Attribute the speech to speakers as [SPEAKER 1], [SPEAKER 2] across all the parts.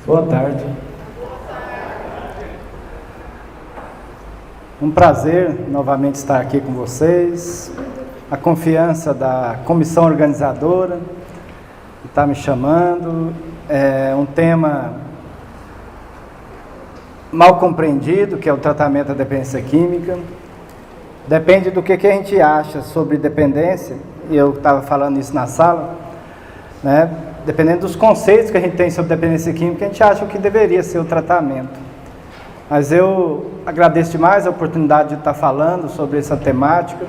[SPEAKER 1] Boa tarde. Um prazer novamente estar aqui com vocês. A confiança da comissão organizadora que está me chamando. É um tema mal compreendido, que é o tratamento da dependência química. Depende do que a gente acha sobre dependência, e eu estava falando isso na sala, né? Dependendo dos conceitos que a gente tem sobre dependência química, a gente acha o que deveria ser o tratamento. Mas eu agradeço demais a oportunidade de estar falando sobre essa temática.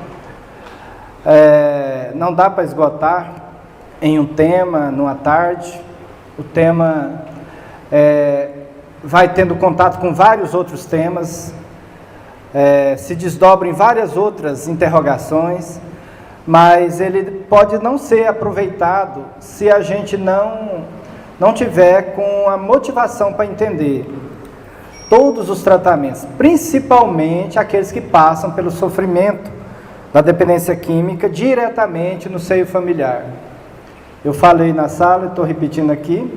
[SPEAKER 1] Não dá para esgotar em um tema, numa tarde. O tema vai tendo contato com vários outros temas, se desdobra em várias outras interrogações, mas ele pode não ser aproveitado se a gente não tiver com a motivação para entender todos os tratamentos, principalmente aqueles que passam pelo sofrimento da dependência química diretamente no seio familiar. Eu falei na sala, estou repetindo aqui,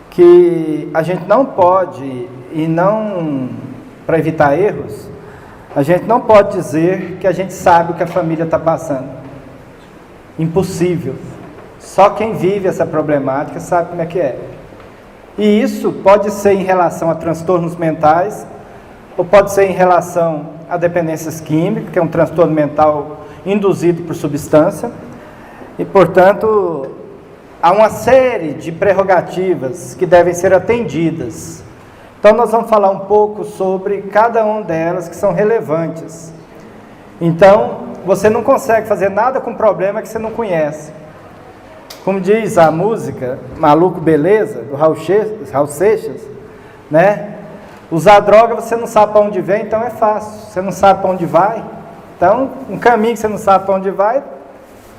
[SPEAKER 1] que a gente não pode, para evitar erros, a gente não pode dizer que a gente sabe o que a família está passando. Impossível. Só quem vive essa problemática sabe como é que é. E isso pode ser em relação a transtornos mentais, ou pode ser em relação a dependências químicas, que é um transtorno mental induzido por substância. E, portanto, há uma série de prerrogativas que devem ser atendidas. Então, nós vamos falar um pouco sobre cada uma delas que são relevantes. Então, você não consegue fazer nada com problema que você não conhece. Como diz a música Maluco Beleza, do Raul Seixas, né? Usar droga você não sabe para onde vem, então é fácil. Você não sabe para onde vai, então um caminho que você não sabe para onde vai,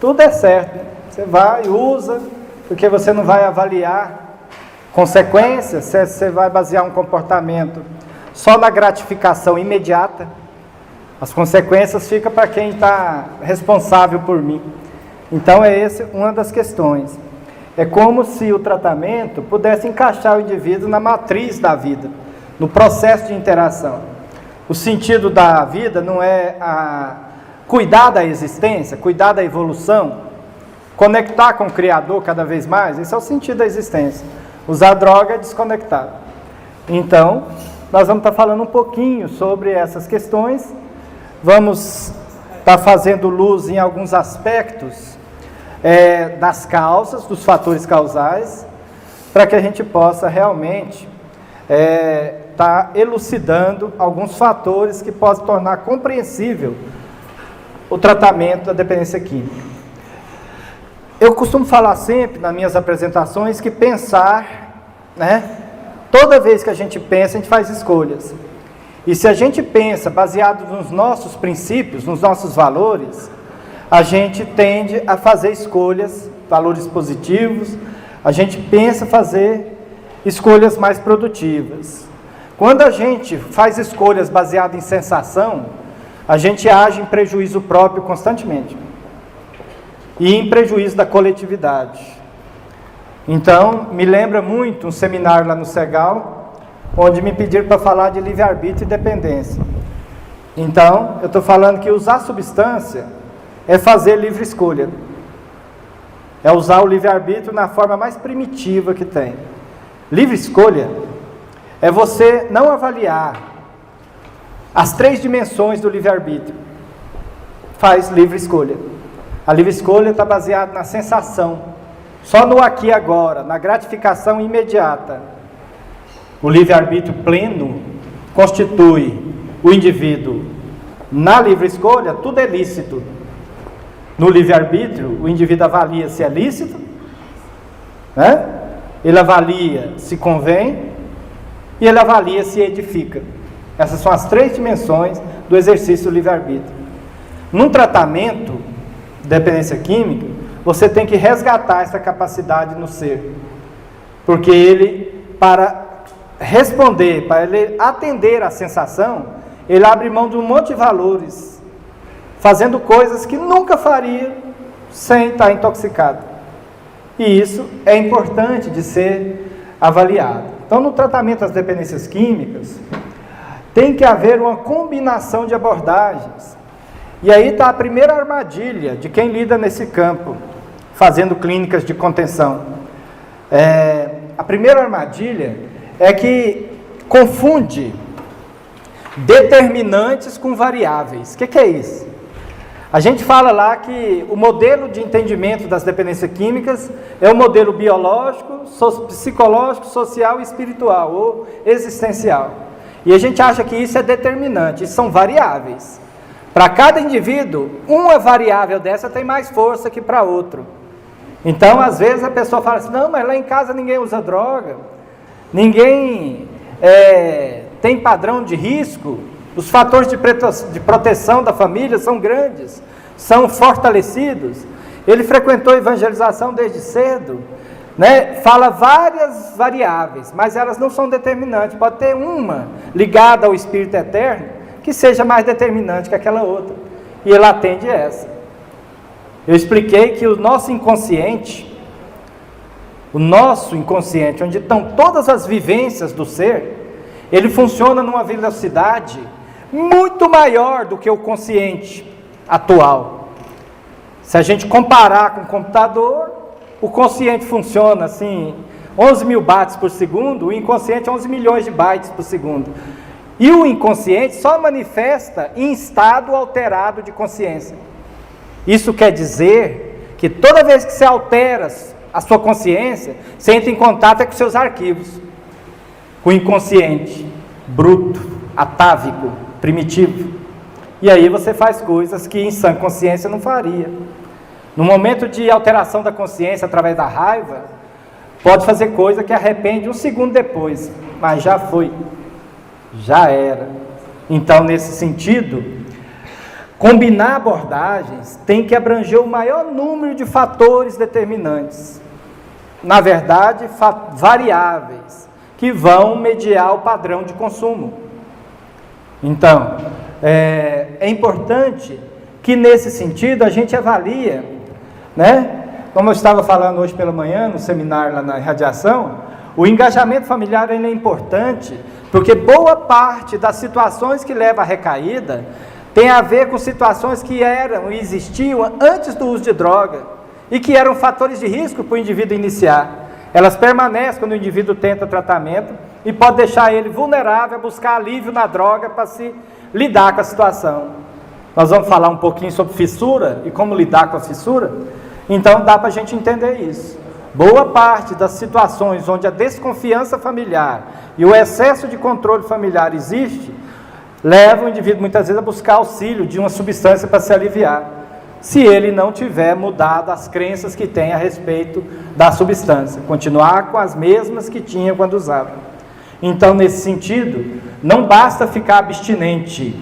[SPEAKER 1] tudo é certo, né? Você vai, usa, porque você não vai avaliar consequências, você vai basear um comportamento só na gratificação imediata. As consequências ficam para quem está responsável por mim. Então é essa uma das questões. É como se o tratamento pudesse encaixar o indivíduo na matriz da vida, no processo de interação. O sentido da vida não é cuidar da existência, cuidar da evolução, conectar com o Criador cada vez mais. Esse é o sentido da existência. Usar droga é desconectar. Então, nós vamos estar falando um pouquinho sobre essas questões. Vamos estar fazendo luz em alguns aspectos das causas, dos fatores causais, para que a gente possa realmente estar elucidando alguns fatores que possam tornar compreensível o tratamento da dependência química. Eu costumo falar sempre nas minhas apresentações que pensar, né? Toda vez que a gente pensa, a gente faz escolhas. E se a gente pensa baseado nos nossos princípios, nos nossos valores, a gente tende a fazer escolhas, valores positivos, a gente pensa fazer escolhas mais produtivas. Quando a gente faz escolhas baseadas em sensação, a gente age em prejuízo próprio constantemente. E em prejuízo da coletividade. Então, me lembra muito um seminário lá no Segal, onde me pediram para falar de livre-arbítrio e dependência. Então, eu estou falando que usar substância é fazer livre escolha. É usar o livre-arbítrio na forma mais primitiva que tem. Livre escolha é você não avaliar as 3 dimensões do livre-arbítrio. Faz livre escolha. A livre escolha está baseada na sensação, só no aqui e agora, na gratificação imediata. O livre-arbítrio pleno constitui o indivíduo. Na livre escolha, tudo é lícito. No livre-arbítrio, o indivíduo avalia se é lícito, né? Ele avalia se convém e ele avalia se edifica. Essas são as 3 dimensões do exercício do livre-arbítrio. Num tratamento de dependência química, você tem que resgatar essa capacidade no ser. Porque ele, para responder, para ele atender à sensação, ele abre mão de um monte de valores, fazendo coisas que nunca faria sem estar intoxicado. E isso é importante de ser avaliado. Então, no tratamento das dependências químicas, tem que haver uma combinação de abordagens. E aí está a primeira armadilha de quem lida nesse campo, fazendo clínicas de contenção. A primeira armadilha é que confunde determinantes com variáveis. O que é isso? A gente fala lá que o modelo de entendimento das dependências químicas é o modelo biológico, psicológico, social e espiritual, ou existencial. E a gente acha que isso é determinante, isso são variáveis. Para cada indivíduo, uma variável dessa tem mais força que para outro. Então, às vezes a pessoa fala assim, não, mas lá em casa ninguém usa droga, ninguém tem padrão de risco, os fatores de proteção da família são grandes, são fortalecidos, ele frequentou evangelização desde cedo, né? Fala várias variáveis, mas elas não são determinantes, pode ter uma ligada ao Espírito Eterno, que seja mais determinante que aquela outra, e ele atende essa. Eu expliquei que o nosso inconsciente, onde estão todas as vivências do ser, ele funciona numa velocidade muito maior do que o consciente atual. Se a gente comparar com o computador, o consciente funciona assim, 11 mil bytes por segundo, o inconsciente 11 milhões de bytes por segundo. E o inconsciente só manifesta em estado alterado de consciência. Isso quer dizer que toda vez que você altera a sua consciência, você entra em contato com seus arquivos, com o inconsciente, bruto, atávico, primitivo. E aí você faz coisas que em sã consciência não faria. No momento de alteração da consciência através da raiva, pode fazer coisa que arrepende um segundo depois, mas já foi, já era. Então, nesse sentido, combinar abordagens tem que abranger o maior número de fatores determinantes. Na verdade, variáveis que vão mediar o padrão de consumo. Então, é importante que nesse sentido a gente avalie, né? Como eu estava falando hoje pela manhã no seminário lá na radiação, o engajamento familiar ele é importante porque boa parte das situações que levam à recaída tem a ver com situações que eram e existiam antes do uso de droga e que eram fatores de risco para o indivíduo iniciar. Elas permanecem quando o indivíduo tenta tratamento e pode deixar ele vulnerável a buscar alívio na droga para se lidar com a situação. Nós vamos falar um pouquinho sobre fissura e como lidar com a fissura. Então dá para a gente entender isso. Boa parte das situações onde a desconfiança familiar e o excesso de controle familiar existe, leva o indivíduo muitas vezes a buscar auxílio de uma substância para se aliviar, se ele não tiver mudado as crenças que tem a respeito da substância, continuar com as mesmas que tinha quando usava. Então, nesse sentido, não basta ficar abstinente,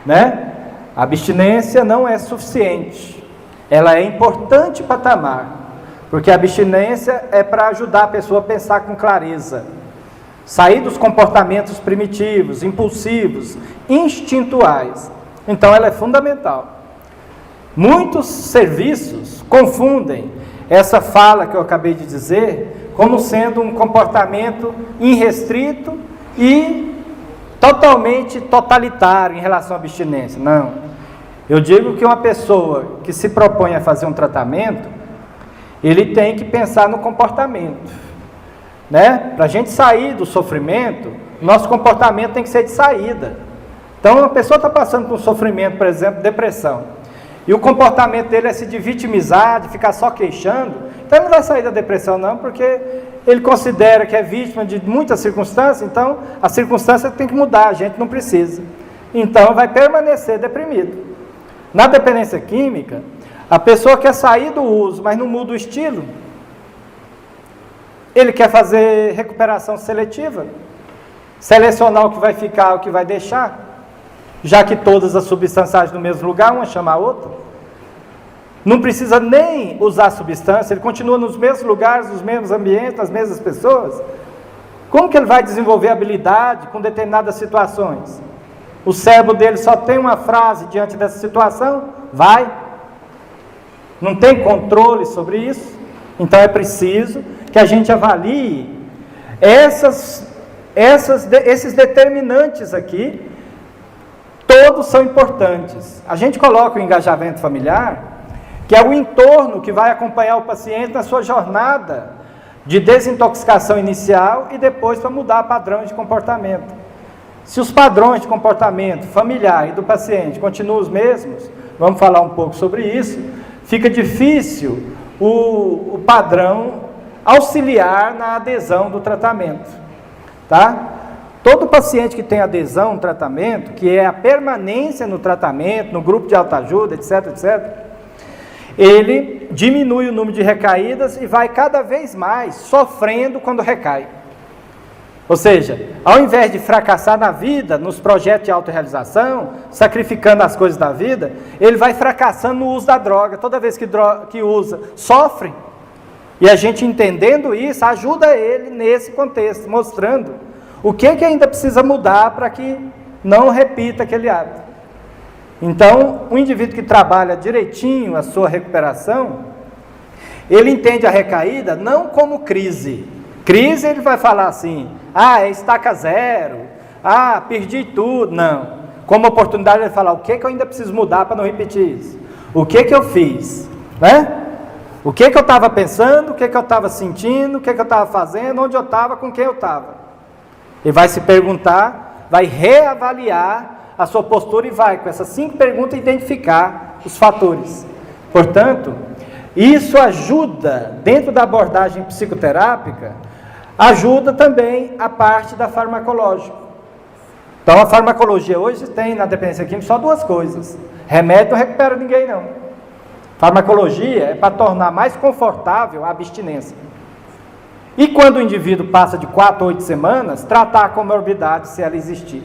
[SPEAKER 1] né? A abstinência não é suficiente, ela é importante patamar, porque a abstinência é para ajudar a pessoa a pensar com clareza, sair dos comportamentos primitivos, impulsivos, instintuais. Então ela é fundamental. Muitos serviços confundem essa fala que eu acabei de dizer como sendo um comportamento irrestrito e totalmente totalitário em relação à abstinência. Não. Eu digo que uma pessoa que se propõe a fazer um tratamento, ele tem que pensar no comportamento, né? Para a gente sair do sofrimento, nosso comportamento tem que ser de saída. Então, uma pessoa está passando por um sofrimento, por exemplo, depressão, e o comportamento dele é se de vitimizar, de ficar só queixando, então ele não vai sair da depressão não, porque ele considera que é vítima de muitas circunstâncias, então a circunstância tem que mudar, a gente não precisa. Então vai permanecer deprimido. Na dependência química, a pessoa quer sair do uso, mas não muda o estilo. Ele quer fazer recuperação seletiva, selecionar o que vai ficar, o que vai deixar, já que todas as substâncias no mesmo lugar, uma chama a outra. Não precisa nem usar substância, ele continua nos mesmos lugares, nos mesmos ambientes, as mesmas pessoas. Como que ele vai desenvolver habilidade com determinadas situações? O cérebro dele só tem uma frase diante dessa situação? Vai. Não tem controle sobre isso? Então é preciso que a gente avalie Esses determinantes aqui, todos são importantes. A gente coloca o engajamento familiar, que é o entorno que vai acompanhar o paciente na sua jornada de desintoxicação inicial e depois para mudar padrões de comportamento. Se os padrões de comportamento familiar e do paciente continuam os mesmos, vamos falar um pouco sobre isso, fica difícil o padrão auxiliar na adesão do tratamento, tá? Todo paciente que tem adesão no tratamento, que é a permanência no tratamento, no grupo de autoajuda, etc, ele diminui o número de recaídas e vai cada vez mais sofrendo quando recai. Ou seja, ao invés de fracassar na vida, nos projetos de autorrealização, sacrificando as coisas da vida, ele vai fracassando no uso da droga. Toda vez que usa, sofre. E a gente entendendo isso, ajuda ele nesse contexto, mostrando o que ainda precisa mudar para que não repita aquele hábito. Então, o indivíduo que trabalha direitinho a sua recuperação, ele entende a recaída não como crise. Crise, ele vai falar assim, é estaca zero, perdi tudo. Não. Como oportunidade, ele vai falar, o que eu ainda preciso mudar para não repetir isso? O que eu fiz? Né? O que eu estava pensando, o que eu estava sentindo, o que eu estava fazendo, onde eu estava, com quem eu estava. Ele vai se perguntar, vai reavaliar a sua postura e vai, com essas 5 perguntas, identificar os fatores. Portanto, isso ajuda, dentro da abordagem psicoterápica, ajuda também a parte da farmacológica. Então, a farmacologia hoje tem na dependência química só 2 coisas. Remédio não recupera ninguém, não. Farmacologia é para tornar mais confortável a abstinência. E quando o indivíduo passa de 4 a 8 semanas, tratar a comorbidade se ela existir.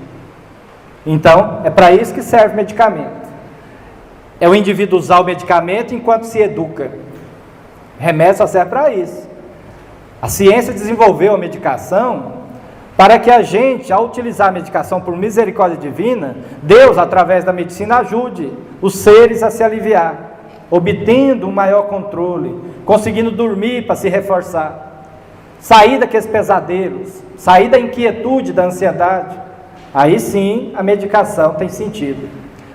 [SPEAKER 1] Então, é para isso que serve o medicamento. É o indivíduo usar o medicamento enquanto se educa. Remédio só serve para isso. A ciência desenvolveu a medicação para que a gente, ao utilizar a medicação por misericórdia divina, Deus, através da medicina, ajude os seres a se aliviar, obtendo um maior controle, conseguindo dormir para se reforçar, sair daqueles pesadelos, sair da inquietude, da ansiedade. Aí sim, a medicação tem sentido.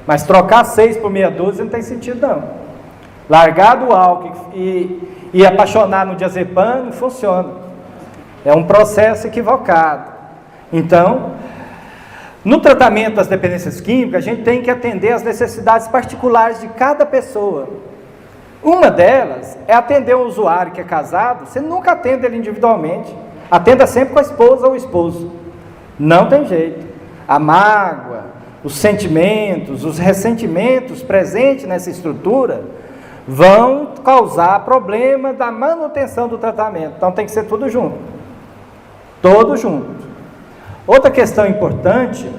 [SPEAKER 1] Mas trocar 6 por meia dúzia não tem sentido, não. Largar do álcool e apaixonar no diazepam não funciona. É um processo equivocado. Então, no tratamento das dependências químicas, a gente tem que atender às necessidades particulares de cada pessoa. Uma delas é atender o usuário que é casado, você nunca atende ele individualmente. Atenda sempre com a esposa ou o esposo. Não tem jeito. A mágoa, os sentimentos, os ressentimentos presentes nessa estrutura vão causar problema da manutenção do tratamento. Então tem que ser tudo junto. Todo junto. Outra questão importante,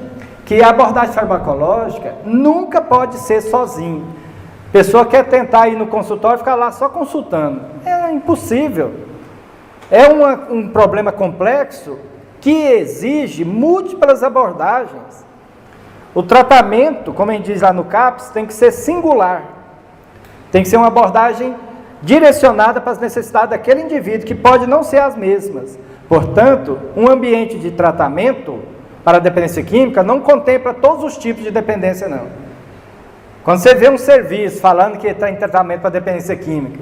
[SPEAKER 1] que a abordagem farmacológica nunca pode ser sozinho. A pessoa quer tentar ir no consultório e ficar lá só consultando. É impossível. É um problema complexo que exige múltiplas abordagens. O tratamento, como a gente diz lá no CAPS, tem que ser singular. Tem que ser uma abordagem direcionada para as necessidades daquele indivíduo, que pode não ser as mesmas. Portanto, um ambiente de tratamento para a dependência química não contempla todos os tipos de dependência, não. Quando você vê um serviço falando que está em tratamento para dependência química,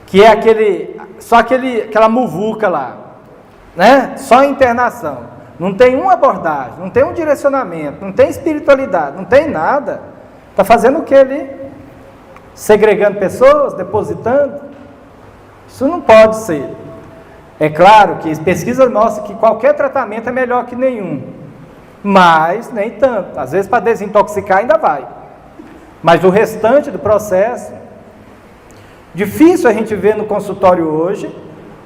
[SPEAKER 1] que é aquela muvuca lá, né? Só internação, não tem uma abordagem, não tem um direcionamento, não tem espiritualidade, não tem nada. Está fazendo o que ali? Segregando pessoas, depositando? Isso não pode ser. É claro que pesquisa mostra que qualquer tratamento é melhor que nenhum, mas nem tanto. Às vezes para desintoxicar ainda vai, mas o restante do processo, difícil a gente ver no consultório hoje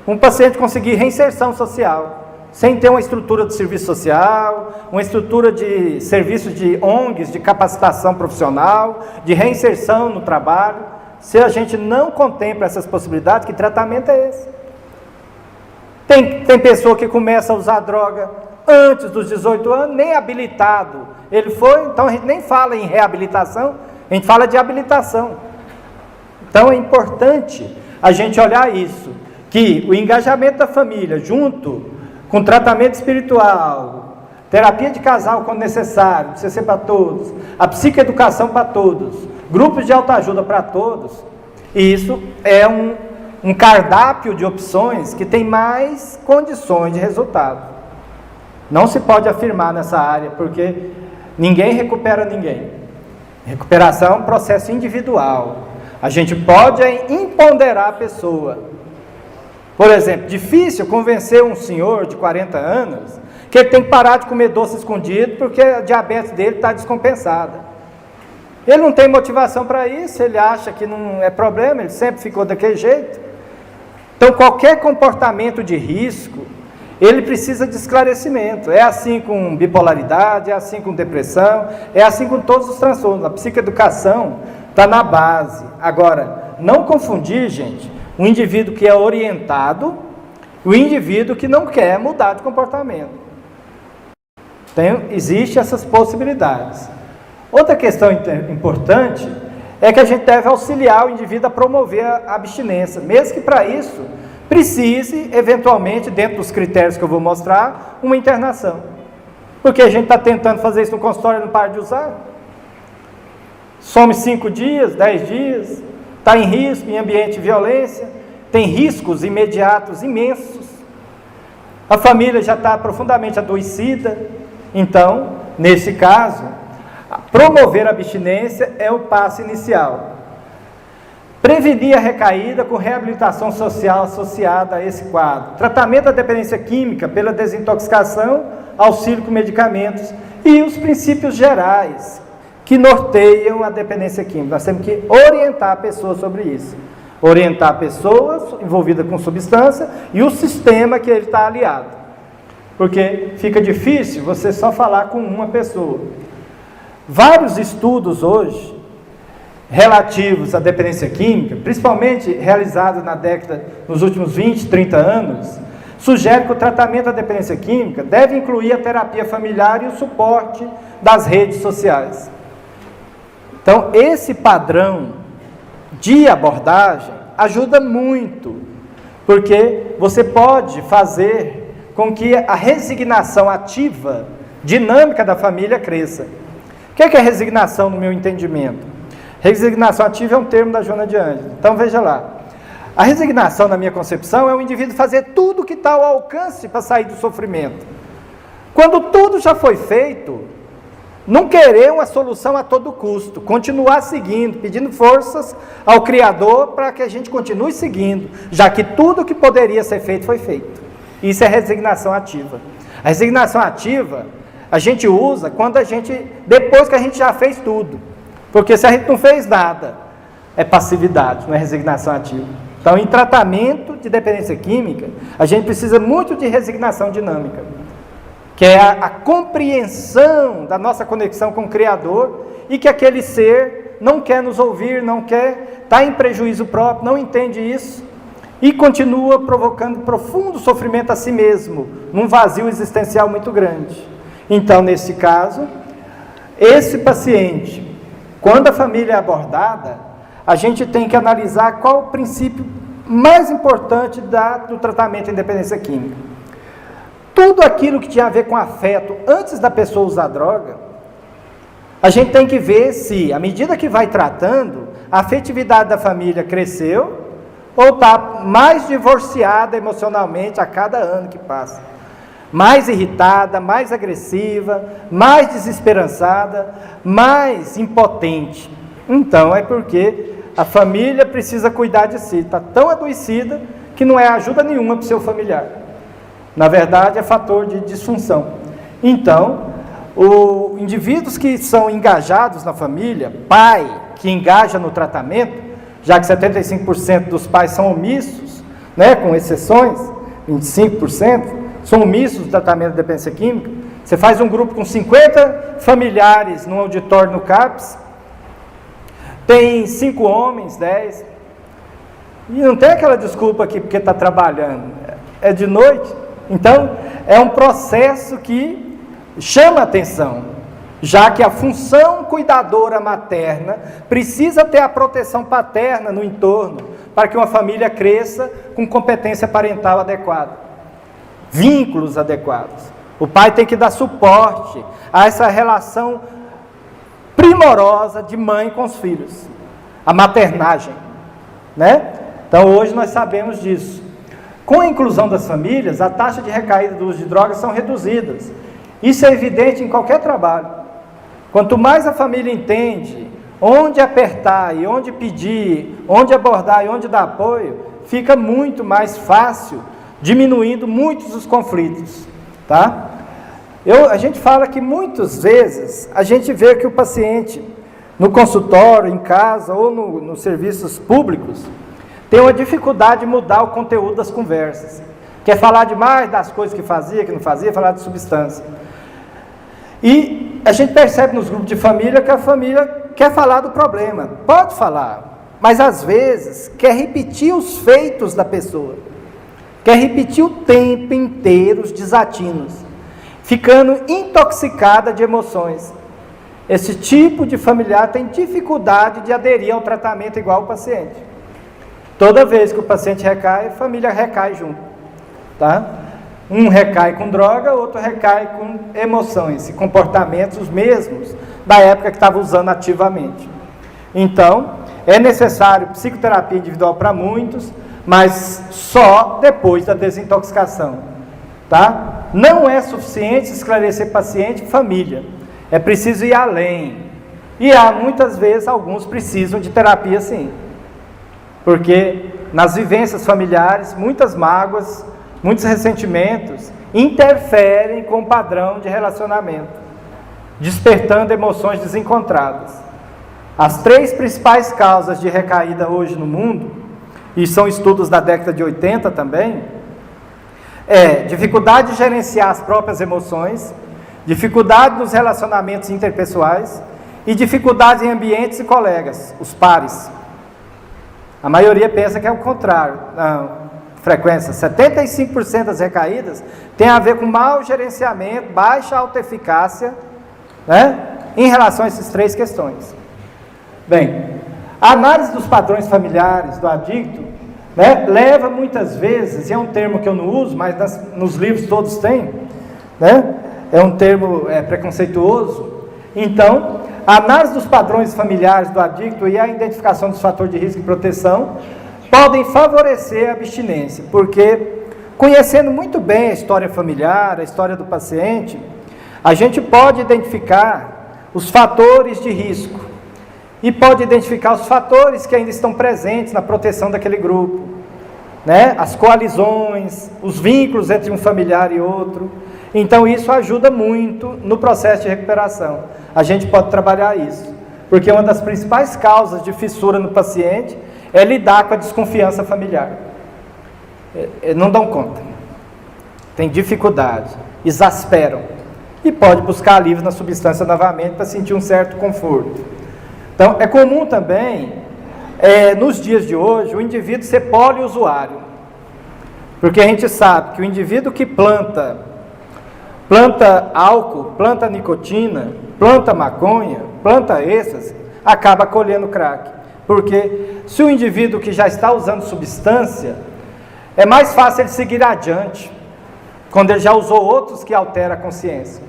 [SPEAKER 1] um paciente conseguir reinserção social, sem ter uma estrutura de serviço social, uma estrutura de serviços de ONGs, de capacitação profissional, de reinserção no trabalho. Se a gente não contempla essas possibilidades, que tratamento é esse? Tem pessoa que começa a usar droga antes dos 18 anos, nem habilitado ele foi, então a gente nem fala em reabilitação, a gente fala de habilitação. Então é importante a gente olhar isso, que o engajamento da família junto com tratamento espiritual, terapia de casal quando necessário, precisa ser para todos, a psicoeducação para todos, grupos de autoajuda para todos, isso é um cardápio de opções que tem mais condições de resultado. Não se pode afirmar nessa área, porque ninguém recupera ninguém. Recuperação é um processo individual. A gente pode empoderar a pessoa. Por exemplo, difícil convencer um senhor de 40 anos que ele tem que parar de comer doce escondido porque a diabetes dele está descompensada. Ele não tem motivação para isso, ele acha que não é problema, ele sempre ficou daquele jeito. Então, qualquer comportamento de risco, ele precisa de esclarecimento. É assim com bipolaridade, é assim com depressão, é assim com todos os transtornos. A psicoeducação está na base. Agora, não confundir, gente, o indivíduo que é orientado e o indivíduo que não quer mudar de comportamento. Existem essas possibilidades. Outra questão importante é que a gente deve auxiliar o indivíduo a promover a abstinência, mesmo que para isso precise, eventualmente, dentro dos critérios que eu vou mostrar, uma internação. Porque a gente está tentando fazer isso no consultório e não para de usar. Some 5 dias, 10 dias, está em risco, em ambiente de violência, tem riscos imediatos imensos. A família já está profundamente adoecida. Então, nesse caso, promover a abstinência é o passo inicial. Prevenir a recaída com reabilitação social associada a esse quadro. Tratamento da dependência química pela desintoxicação, auxílio com medicamentos e os princípios gerais que norteiam a dependência química. Nós temos que orientar a pessoa sobre isso. Orientar a pessoa envolvida com substância e o sistema que ele está aliado. Porque fica difícil você só falar com uma pessoa. Vários estudos hoje relativos à dependência química, principalmente realizados nos últimos 20, 30 anos, sugerem que o tratamento da dependência química deve incluir a terapia familiar e o suporte das redes sociais. Então, esse padrão de abordagem ajuda muito, porque você pode fazer com que a resignação ativa, dinâmica da família cresça. O que é resignação no meu entendimento? Resignação ativa é um termo da Joana de Ângeles. Então, veja lá. A resignação, na minha concepção, é o indivíduo fazer tudo que está ao alcance para sair do sofrimento. Quando tudo já foi feito, não querer uma solução a todo custo, continuar seguindo, pedindo forças ao Criador para que a gente continue seguindo, já que tudo que poderia ser feito foi feito. Isso é resignação ativa. A resignação ativa a gente usa depois que a gente já fez tudo. Porque se a gente não fez nada, é passividade, não é resignação ativa. Então, em tratamento de dependência química, a gente precisa muito de resignação dinâmica, que é a compreensão da nossa conexão com o Criador e que aquele ser não quer nos ouvir, não quer, está em prejuízo próprio, não entende isso e continua provocando profundo sofrimento a si mesmo, num vazio existencial muito grande. Então, nesse caso, esse paciente, quando a família é abordada, a gente tem que analisar qual o princípio mais importante do tratamento em dependência química. Tudo aquilo que tinha a ver com afeto antes da pessoa usar droga, a gente tem que ver se, à medida que vai tratando, a afetividade da família cresceu ou está mais divorciada emocionalmente a cada ano que passa. Mais irritada, mais agressiva, mais desesperançada, mais impotente. Então, é porque a família precisa cuidar de si. Está tão adoecida que não é ajuda nenhuma para o seu familiar. Na verdade, é fator de disfunção. Então, indivíduos que são engajados na família, pai que engaja no tratamento, já que 75% dos pais são omissos, né, com exceções, 25%, são omissos do tratamento de dependência química. Você faz um grupo com 50 familiares num auditório no CAPS, tem 5 homens, 10, e não tem aquela desculpa aqui porque está trabalhando, é de noite. Então, é um processo que chama atenção. já que a função cuidadora materna precisa ter a proteção paterna no entorno, para que uma família cresça com competência parental adequada, vínculos adequados. O pai tem que dar suporte a essa relação primorosa de mãe com os filhos, a maternagem, né? Então hoje nós sabemos disso. Com a inclusão das famílias, a taxa de recaída do uso de drogas são reduzidas. Isso é evidente em qualquer trabalho. Quanto mais a família entende onde apertar e onde pedir, onde abordar e onde dar apoio, fica muito mais fácil, diminuindo muitos os conflitos, tá? A gente fala que muitas vezes a gente vê que o paciente no consultório, em casa ou nos serviços públicos tem uma dificuldade de mudar o conteúdo das conversas. Quer falar demais das coisas que fazia, que não fazia, falar de substância. E a gente percebe nos grupos de família que a família quer falar do problema. Pode falar, mas às vezes quer repetir os feitos da pessoa. Quer repetir o tempo inteiro os desatinos, ficando intoxicada de emoções. Esse tipo de familiar tem dificuldade de aderir ao tratamento igual ao paciente. Toda vez que o paciente recai, a família recai junto, tá? Um recai com droga, outro recai com emoções e comportamentos os mesmos da época que estava usando ativamente. Então, é necessário psicoterapia individual para muitos, mas só depois da desintoxicação, tá? Não é suficiente esclarecer paciente e família, é preciso ir além. E há muitas vezes, alguns precisam de terapia sim, porque nas vivências familiares, muitas mágoas, muitos ressentimentos interferem com o padrão de relacionamento, despertando emoções desencontradas. As 3 principais causas de recaída hoje no mundo, e são estudos da década de 80 também, dificuldade de gerenciar as próprias emoções, dificuldade nos relacionamentos interpessoais e dificuldade em ambientes e colegas, os pares. A maioria pensa que é o contrário. Não, frequência, 75% das recaídas tem a ver com mau gerenciamento, baixa autoeficácia, né, em relação a essas 3 questões. Bem, a análise dos padrões familiares do adicto, né, leva muitas vezes, e é um termo que eu não uso, mas nos livros todos tem, né, é um termo preconceituoso. Então, a análise dos padrões familiares do adicto e a identificação dos fatores de risco e proteção podem favorecer a abstinência, porque conhecendo muito bem a história familiar, a história do paciente, a gente pode identificar os fatores de risco e pode identificar os fatores que ainda estão presentes na proteção daquele grupo, né? As coalizões, os vínculos entre um familiar e outro. Então isso ajuda muito no processo de recuperação. A gente pode trabalhar isso, porque uma das principais causas de fissura no paciente é lidar com a desconfiança familiar. Não dão conta, tem dificuldade, exasperam, e pode buscar alívio na substância novamente para sentir um certo conforto. Então é comum também, nos dias de hoje, o indivíduo ser poliusuário, porque a gente sabe que o indivíduo que planta álcool, planta nicotina, planta maconha, planta êxtase, acaba colhendo crack. Porque se o indivíduo que já está usando substância, é mais fácil ele seguir adiante, quando ele já usou outros que alteram a consciência.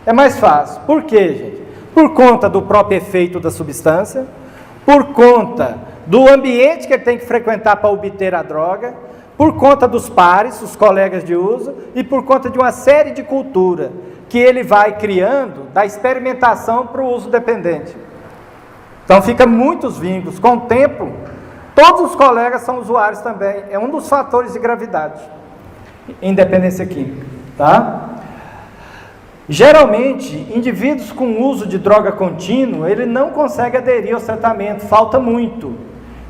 [SPEAKER 1] É mais fácil. Por quê, gente? Por conta do próprio efeito da substância, por conta do ambiente que ele tem que frequentar para obter a droga, por conta dos pares, os colegas de uso, e por conta de uma série de cultura que ele vai criando da experimentação para o uso dependente. Então fica muitos vínculos. Com o tempo, todos os colegas são usuários também. É um dos fatores de gravidade em dependência química, tá? Geralmente, indivíduos com uso de droga contínuo, ele não consegue aderir ao tratamento, falta muito.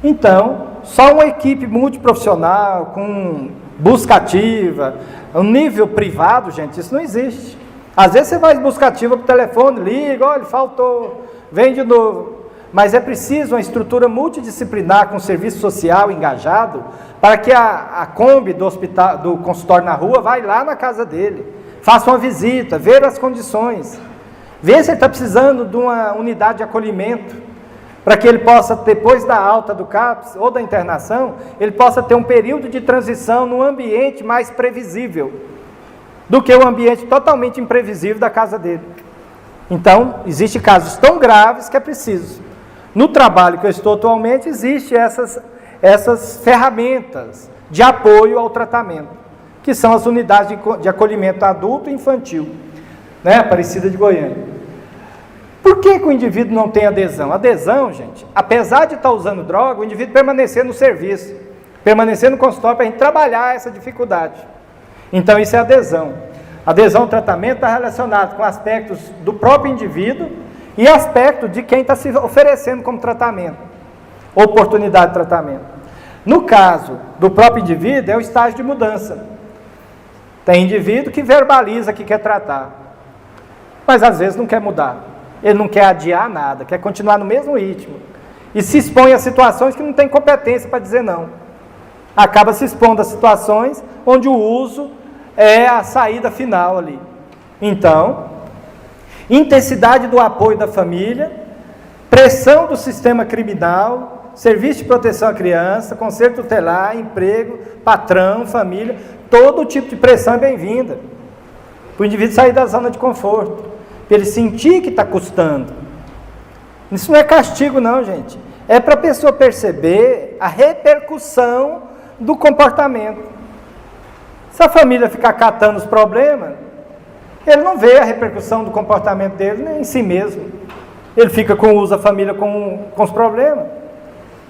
[SPEAKER 1] Então, só uma equipe multiprofissional, com busca ativa, um nível privado, gente, isso não existe. Às vezes você vai em busca ativa para o telefone, liga, olha, faltou, vem de novo. Mas é preciso uma estrutura multidisciplinar com serviço social engajado, para que a Kombi do hospital, do consultório na rua, vai lá na casa dele, faça uma visita, ver as condições. Vê se ele está precisando de uma unidade de acolhimento, para que ele possa, depois da alta do CAPS ou da internação, ele possa ter um período de transição num ambiente mais previsível, do que o ambiente totalmente imprevisível da casa dele. Então, existem casos tão graves que é preciso. No trabalho que eu estou atualmente, existem essas ferramentas de apoio ao tratamento, que são as unidades de acolhimento adulto e infantil, né? Aparecida de Goiânia. Por que o indivíduo não tem adesão? Adesão, gente, apesar de estar usando droga, o indivíduo permanecer no serviço, permanecer no consultório para a gente trabalhar essa dificuldade. Então, isso é adesão. Adesão ao tratamento está relacionado com aspectos do próprio indivíduo e aspecto de quem está se oferecendo como tratamento, oportunidade de tratamento. No caso do próprio indivíduo, é o estágio de mudança. Tem indivíduo que verbaliza que quer tratar, mas às vezes não quer mudar. Ele não quer adiar nada, quer continuar no mesmo ritmo. E se expõe a situações que não tem competência para dizer não. Acaba se expondo a situações onde o uso é a saída final ali. Então, intensidade do apoio da família, pressão do sistema criminal, serviço de proteção à criança, conselho tutelar, emprego, patrão, família, todo tipo de pressão é bem-vinda. Para o indivíduo sair da zona de conforto, para ele sentir que está custando. Isso não é castigo não, gente. É para a pessoa perceber a repercussão do comportamento. Se a família ficar catando os problemas, ele não vê a repercussão do comportamento dele nem em si mesmo. Ele fica usa a família com os problemas.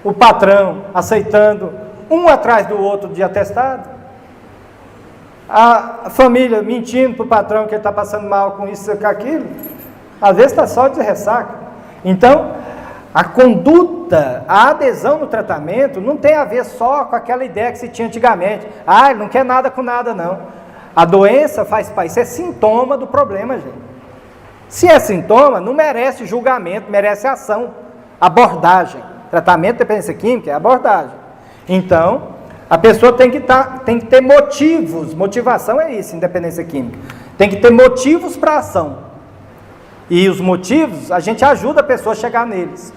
[SPEAKER 1] O patrão aceitando um atrás do outro de atestado. A família mentindo para o patrão que ele está passando mal com isso e com aquilo. Às vezes está só de ressaca. Então, a conduta, a adesão no tratamento não tem a ver só com aquela ideia que se tinha antigamente. Ah, ele não quer nada com nada, não. A doença faz parte, isso é sintoma do problema, gente. Se é sintoma, não merece julgamento, merece ação, abordagem. Tratamento de dependência química é abordagem. Então, a pessoa tem que ter motivos, motivação é isso, independência química. Tem que ter motivos para a ação. E os motivos, a gente ajuda a pessoa a chegar neles.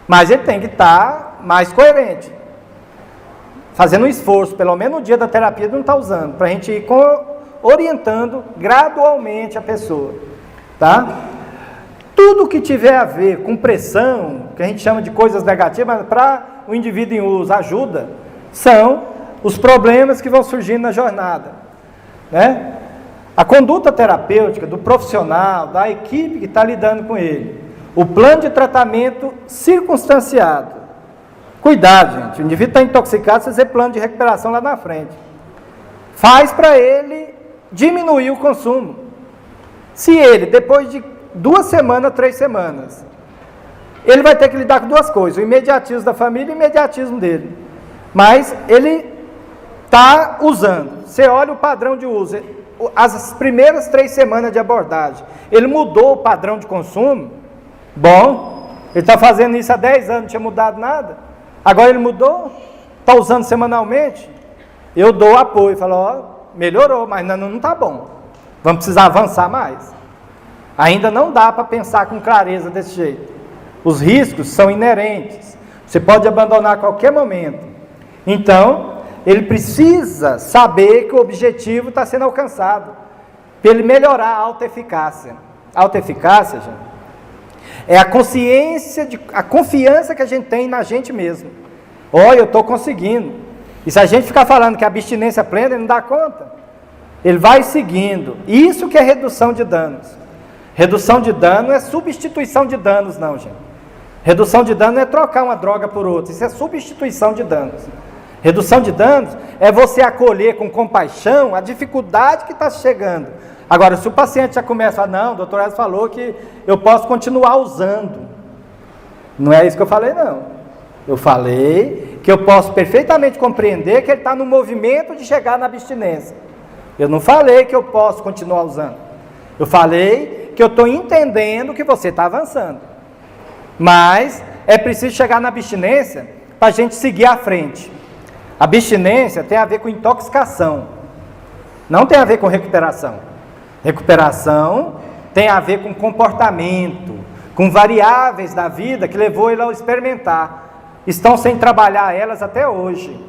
[SPEAKER 1] Mas ele tem que estar mais coerente. Fazendo um esforço, pelo menos no dia da terapia não está usando, para a gente ir orientando gradualmente a pessoa. Tá? Tudo que tiver a ver com pressão, que a gente chama de coisas negativas, para o indivíduo em uso ajuda, são os problemas que vão surgindo na jornada. Né? A conduta terapêutica do profissional, da equipe que está lidando com ele. O plano de tratamento circunstanciado. Cuidado, gente. O indivíduo está intoxicado, você fazer plano de recuperação lá na frente. Faz para ele diminuir o consumo. Se ele, depois de 2 semanas, 3 semanas, ele vai ter que lidar com 2 coisas. O imediatismo da família e o imediatismo dele. Mas ele está usando. Você olha o padrão de uso. As primeiras 3 semanas de abordagem, ele mudou o padrão de consumo. Bom, ele está fazendo isso há 10 anos, não tinha mudado nada. Agora ele mudou, está usando semanalmente. Eu dou apoio, falo, ó, melhorou, mas não está bom. Vamos precisar avançar mais. Ainda não dá para pensar com clareza desse jeito. Os riscos são inerentes. Você pode abandonar a qualquer momento. Então, ele precisa saber que o objetivo está sendo alcançado, para ele melhorar a autoeficácia. A autoeficácia, gente, é a consciência, a confiança que a gente tem na gente mesmo. Olha, eu estou conseguindo. E se a gente ficar falando que a abstinência plena, ele não dá conta. Ele vai seguindo. Isso que é redução de danos. Redução de dano não é substituição de danos, não, gente. Redução de dano não é trocar uma droga por outra. Isso é substituição de danos. Redução de danos é você acolher com compaixão a dificuldade que está chegando. Agora, se o paciente já começa a falar, não, o doutor Edson falou que eu posso continuar usando. Não é isso que eu falei, não. Eu falei que eu posso perfeitamente compreender que ele está no movimento de chegar na abstinência. Eu não falei que eu posso continuar usando. Eu falei que eu estou entendendo que você está avançando. Mas é preciso chegar na abstinência para a gente seguir à frente. Abstinência tem a ver com intoxicação. Não tem a ver com recuperação. Recuperação tem a ver com comportamento, com variáveis da vida que levou ele a experimentar. Estão sem trabalhar elas até hoje.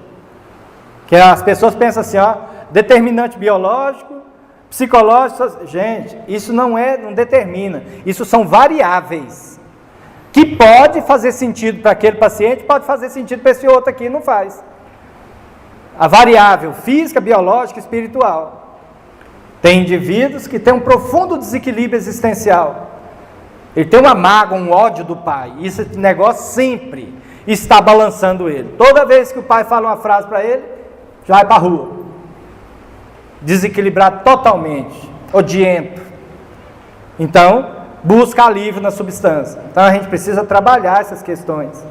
[SPEAKER 1] Que as pessoas pensam assim, ó, determinante biológico, psicológico, gente, isso não determina, isso são variáveis, que pode fazer sentido para aquele paciente, pode fazer sentido para esse outro aqui, não faz. A variável física, biológica e espiritual. Tem indivíduos que têm um profundo desequilíbrio existencial. Ele tem uma mágoa, um ódio do pai. Esse negócio sempre está balançando ele. Toda vez que o pai fala uma frase para ele, já vai para a rua. Desequilibrado totalmente, odiento. Então, busca alívio na substância. Então, a gente precisa trabalhar essas questões.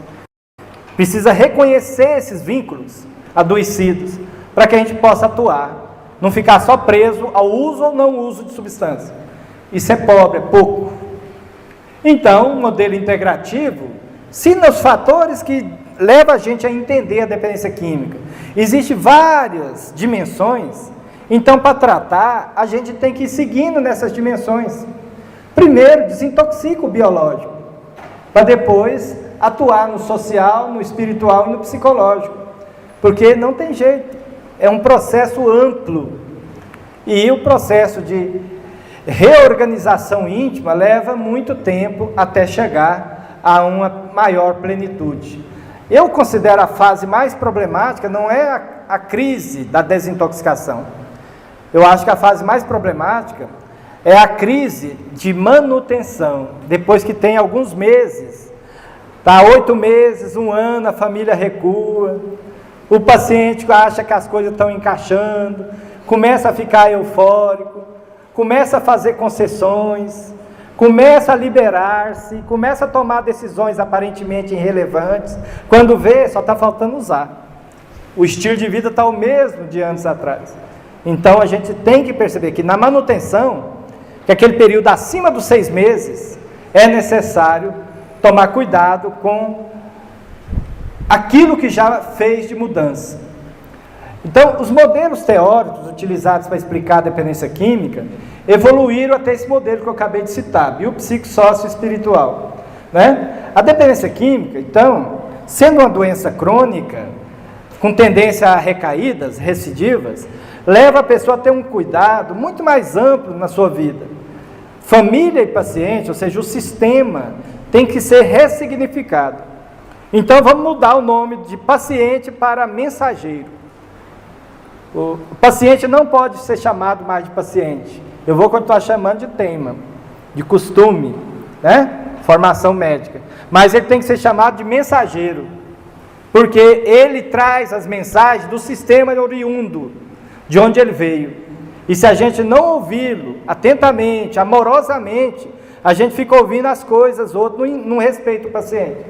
[SPEAKER 1] Precisa reconhecer esses vínculos adoecidos, para que a gente possa atuar. Não ficar só preso ao uso ou não uso de substância. Isso é pobre, é pouco. Então, o modelo integrativo, se nos fatores que levam a gente a entender a dependência química, existem várias dimensões. Então, para tratar, a gente tem que ir seguindo nessas dimensões. Primeiro, desintoxica o biológico, para depois atuar no social, no espiritual e no psicológico. Porque não tem jeito, é um processo amplo. E o processo de reorganização íntima leva muito tempo até chegar a uma maior plenitude. Eu considero a fase mais problemática, não é a crise da desintoxicação. Eu acho que a fase mais problemática é a crise de manutenção, depois que tem alguns meses, está 8 meses, 1 ano, a família recua, o paciente acha que as coisas estão encaixando, começa a ficar eufórico, começa a fazer concessões, começa a liberar-se, começa a tomar decisões aparentemente irrelevantes, quando vê, só está faltando usar. O estilo de vida está o mesmo de anos atrás. Então, a gente tem que perceber que na manutenção, que aquele período acima dos 6 meses, é necessário tomar cuidado com aquilo que já fez de mudança. Então, os modelos teóricos utilizados para explicar a dependência química evoluíram até esse modelo que eu acabei de citar, biopsicossócio-espiritual, né? A dependência química, então, sendo uma doença crônica, com tendência a recaídas, recidivas, leva a pessoa a ter um cuidado muito mais amplo na sua vida. Família e paciente, ou seja, o sistema, tem que ser ressignificado. Então, vamos mudar o nome de paciente para mensageiro. O paciente não pode ser chamado mais de paciente. Eu vou continuar chamando de tema, de costume, né? Formação médica. Mas ele tem que ser chamado de mensageiro, porque ele traz as mensagens do sistema oriundo, de onde ele veio. E se a gente não ouvi-lo atentamente, amorosamente, a gente fica ouvindo as coisas, outro não respeita o paciente.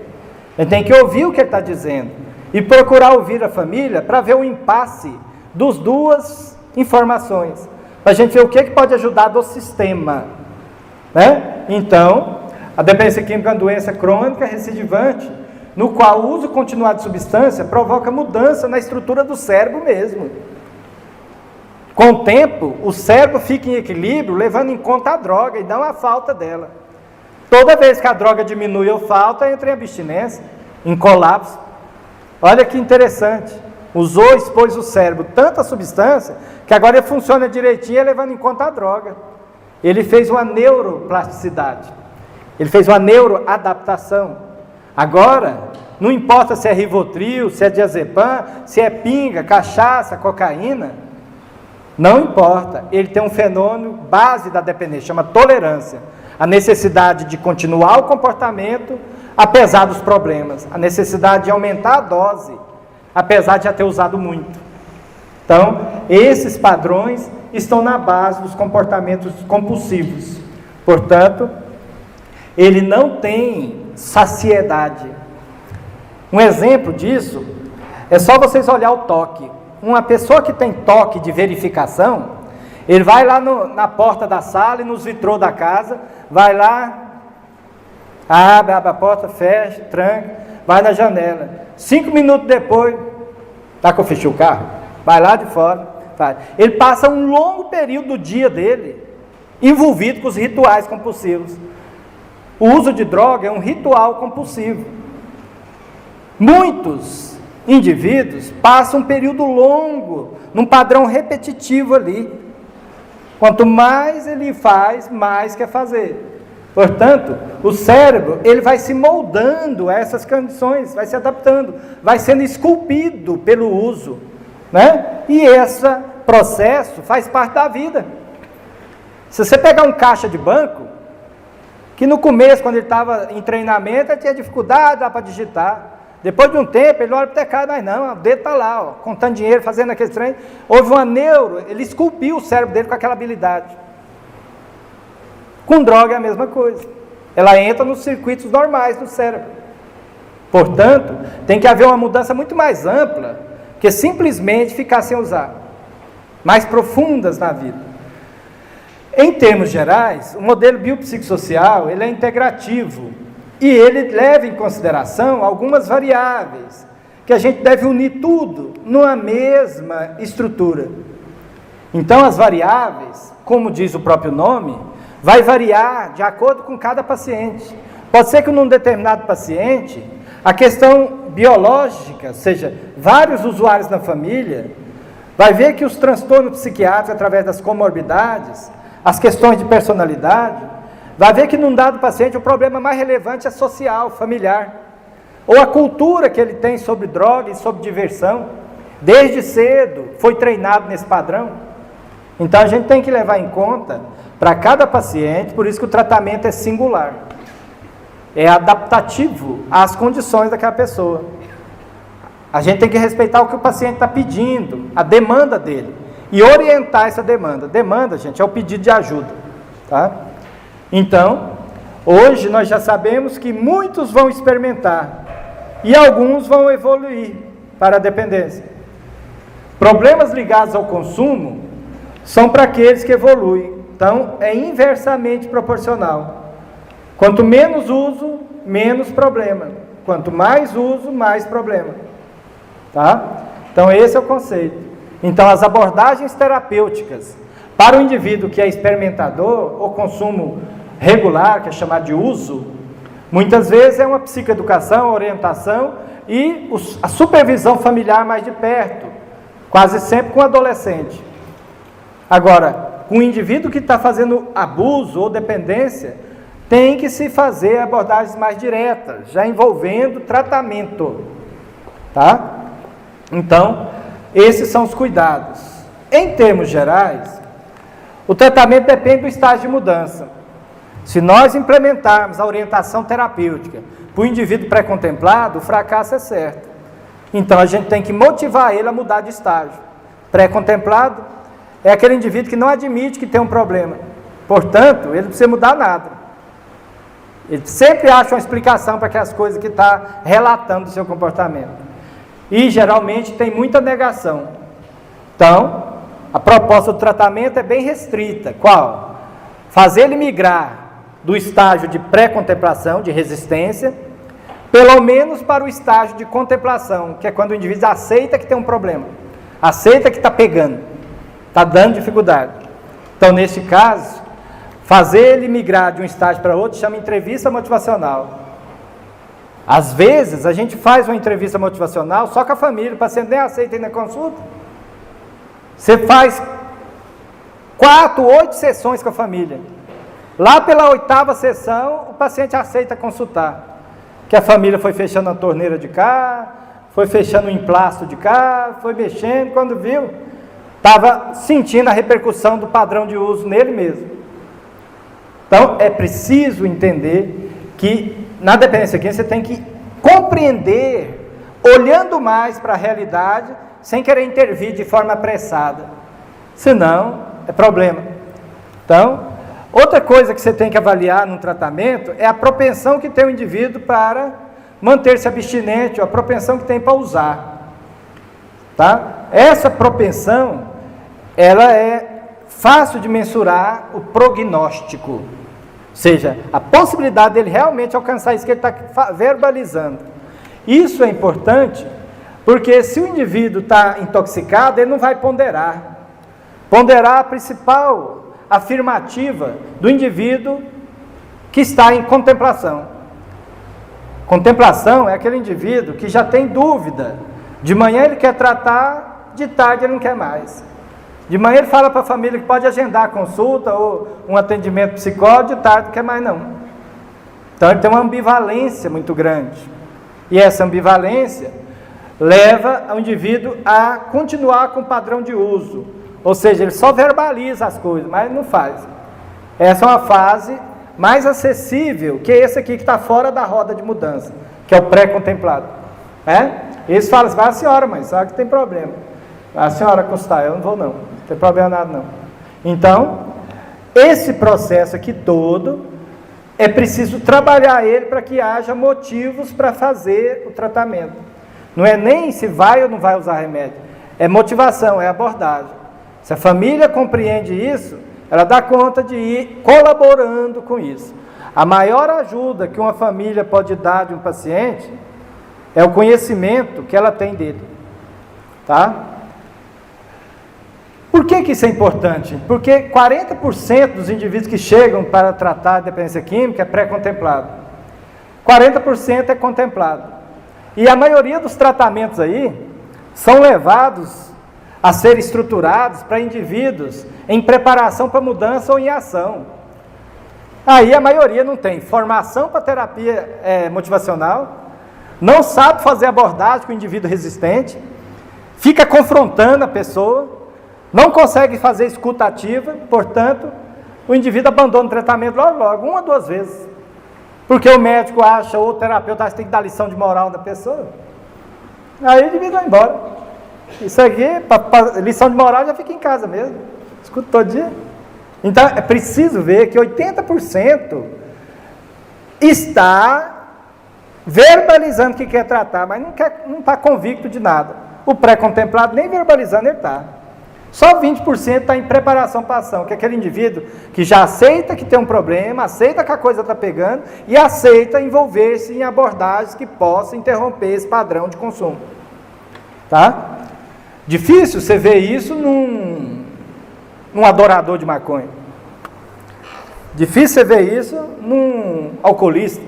[SPEAKER 1] A gente tem que ouvir o que ele está dizendo e procurar ouvir a família para ver o impasse das duas informações, para a gente ver o que pode ajudar do sistema, né? Então, a dependência química é uma doença crônica recidivante, no qual o uso continuado de substância provoca mudança na estrutura do cérebro mesmo. Com o tempo, o cérebro fica em equilíbrio, levando em conta a droga e não a falta dela. Toda vez que a droga diminui ou falta, entra em abstinência, em colapso. Olha que interessante. Usou, expôs o cérebro tanta substância, que agora ele funciona direitinho, levando em conta a droga. Ele fez uma neuroplasticidade. Ele fez uma neuroadaptação. Agora, não importa se é Rivotril, se é diazepam, se é pinga, cachaça, cocaína, não importa. Ele tem um fenômeno base da dependência, chama tolerância. A necessidade de continuar o comportamento, apesar dos problemas. A necessidade de aumentar a dose, apesar de já ter usado muito. Então, esses padrões estão na base dos comportamentos compulsivos. Portanto, ele não tem saciedade. Um exemplo disso é só vocês olhar o toque. Uma pessoa que tem toque de verificação, ele vai lá na porta da sala e nos vitrô da casa, vai lá, abre a porta, fecha, tranca, vai na janela. 5 minutos depois, tá que eu fechei o carro? Vai lá de fora, faz. Ele passa um longo período do dia dele envolvido com os rituais compulsivos. O uso de droga é um ritual compulsivo. Muitos indivíduos passam um período longo, num padrão repetitivo ali. Quanto mais ele faz, mais quer fazer. Portanto, o cérebro, ele vai se moldando a essas condições, vai se adaptando, vai sendo esculpido pelo uso, né? E esse processo faz parte da vida. Se você pegar um caixa de banco, que no começo, quando ele estava em treinamento, ele tinha dificuldade para digitar. Depois de um tempo, ele olha para o teclado, mas não, o dedo está lá, ó, contando dinheiro, fazendo aquele trem. Houve uma ele esculpiu o cérebro dele com aquela habilidade. Com droga é a mesma coisa. Ela entra nos circuitos normais do cérebro. Portanto, tem que haver uma mudança muito mais ampla que simplesmente ficar sem usar. Mais profundas na vida. Em termos gerais, o modelo biopsicossocial, ele é integrativo e ele leva em consideração algumas variáveis que a gente deve unir tudo numa mesma estrutura. Então, as variáveis, como diz o próprio nome, vai variar de acordo com cada paciente. Pode ser que num determinado paciente, a questão biológica, ou seja, vários usuários na família, vai ver que os transtornos psiquiátricos, através das comorbidades, as questões de personalidade, vai ver que num dado paciente o problema mais relevante é social, familiar, ou a cultura que ele tem sobre droga e sobre diversão, desde cedo foi treinado nesse padrão. Então a gente tem que levar em conta para cada paciente, por isso que o tratamento é singular, é adaptativo às condições daquela pessoa. A gente tem que respeitar o que o paciente está pedindo, a demanda dele, e orientar essa demanda. Demanda, gente, é o pedido de ajuda, tá? Então, hoje nós já sabemos que muitos vão experimentar e alguns vão evoluir para a dependência. Problemas ligados ao consumo são para aqueles que evoluem. Então, é inversamente proporcional. Quanto menos uso, menos problema. Quanto mais uso, mais problema. Tá? Então, esse é o conceito. Então, as abordagens terapêuticas para o indivíduo que é experimentador, ou consumo regular, que é chamado de uso, muitas vezes é uma psicoeducação, orientação e a supervisão familiar mais de perto, quase sempre com o adolescente. Agora, com o indivíduo que está fazendo abuso ou dependência, tem que se fazer abordagens mais diretas, já envolvendo tratamento. Tá? Então, esses são os cuidados. Em termos gerais, o tratamento depende do estágio de mudança. Se nós implementarmos a orientação terapêutica para o indivíduo pré-contemplado, o fracasso é certo. Então, a gente tem que motivar ele a mudar de estágio. Pré-contemplado é aquele indivíduo que não admite que tem um problema. Portanto, ele não precisa mudar nada. Ele sempre acha uma explicação para aquelas coisas que está relatando do seu comportamento. E, geralmente, tem muita negação. Então, a proposta do tratamento é bem restrita. Qual? Fazer ele migrar do estágio de pré-contemplação, de resistência, pelo menos para o estágio de contemplação, que é quando o indivíduo aceita que tem um problema. Aceita que está pegando. Está dando dificuldade. Então, nesse caso, fazer ele migrar de um estágio para outro chama entrevista motivacional. Às vezes, a gente faz uma entrevista motivacional só com a família, o paciente nem aceita ir na consulta. Você faz 4, 8 sessões com a família. Lá pela 8ª sessão, o paciente aceita consultar. Que a família foi fechando a torneira de cá, foi fechando o emplasto de cá, foi mexendo, quando viu, estava sentindo a repercussão do padrão de uso nele mesmo. Então, é preciso entender que na dependência química você tem que compreender, olhando mais para a realidade, sem querer intervir de forma apressada. Senão, é problema. Então, outra coisa que você tem que avaliar no tratamento é a propensão que tem o indivíduo para manter-se abstinente, ou a propensão que tem para usar. Tá? Essa propensão, ela é fácil de mensurar o prognóstico. Ou seja, a possibilidade dele realmente alcançar isso que ele está verbalizando. Isso é importante, porque se o indivíduo está intoxicado, ele não vai ponderar. Ponderar a principal afirmativa do indivíduo que está em contemplação. Contemplação é aquele indivíduo que já tem dúvida. De manhã ele quer tratar, de tarde ele não quer mais. De manhã ele fala para a família que pode agendar a consulta ou um atendimento psicólogo, de tarde não quer mais não. Então ele tem uma ambivalência muito grande. E essa ambivalência leva o indivíduo a continuar com o padrão de uso. Ou seja, ele só verbaliza as coisas, mas não faz. Essa é uma fase mais acessível que esse aqui que está fora da roda de mudança, que é o pré-contemplado. Eles falam assim, a senhora, mãe, sabe que tem problema. A senhora constar, eu não vou não tem problema nada não. Então, esse processo aqui todo, é preciso trabalhar ele para que haja motivos para fazer o tratamento. Não é nem se vai ou não vai usar remédio, é motivação, é abordagem. Se a família compreende isso, ela dá conta de ir colaborando com isso. A maior ajuda que uma família pode dar de um paciente é o conhecimento que ela tem dele. Tá? Por que isso é importante? Porque 40% dos indivíduos que chegam para tratar a dependência química é pré-contemplado. 40% é contemplado. E a maioria dos tratamentos aí são levados a ser estruturados para indivíduos em preparação para mudança ou em ação. Aí a maioria não tem formação para terapia motivacional, não sabe fazer abordagem com o indivíduo resistente, fica confrontando a pessoa, não consegue fazer escuta ativa, portanto, o indivíduo abandona o tratamento logo, 1 ou 2 vezes. Porque o médico acha, ou o terapeuta acha que tem que dar lição de moral da pessoa. Aí o indivíduo vai embora. Isso aqui, lição de moral já fica em casa mesmo. Escuta todo dia. Então, é preciso ver que 80% está verbalizando que quer tratar, mas não está convicto de nada. O pré-contemplado nem verbalizando ele está. Só 20% está em preparação para a ação, que é aquele indivíduo que já aceita que tem um problema, aceita que a coisa está pegando e aceita envolver-se em abordagens que possam interromper esse padrão de consumo. Tá? Difícil você ver isso num adorador de maconha. Difícil você ver isso num alcoolista.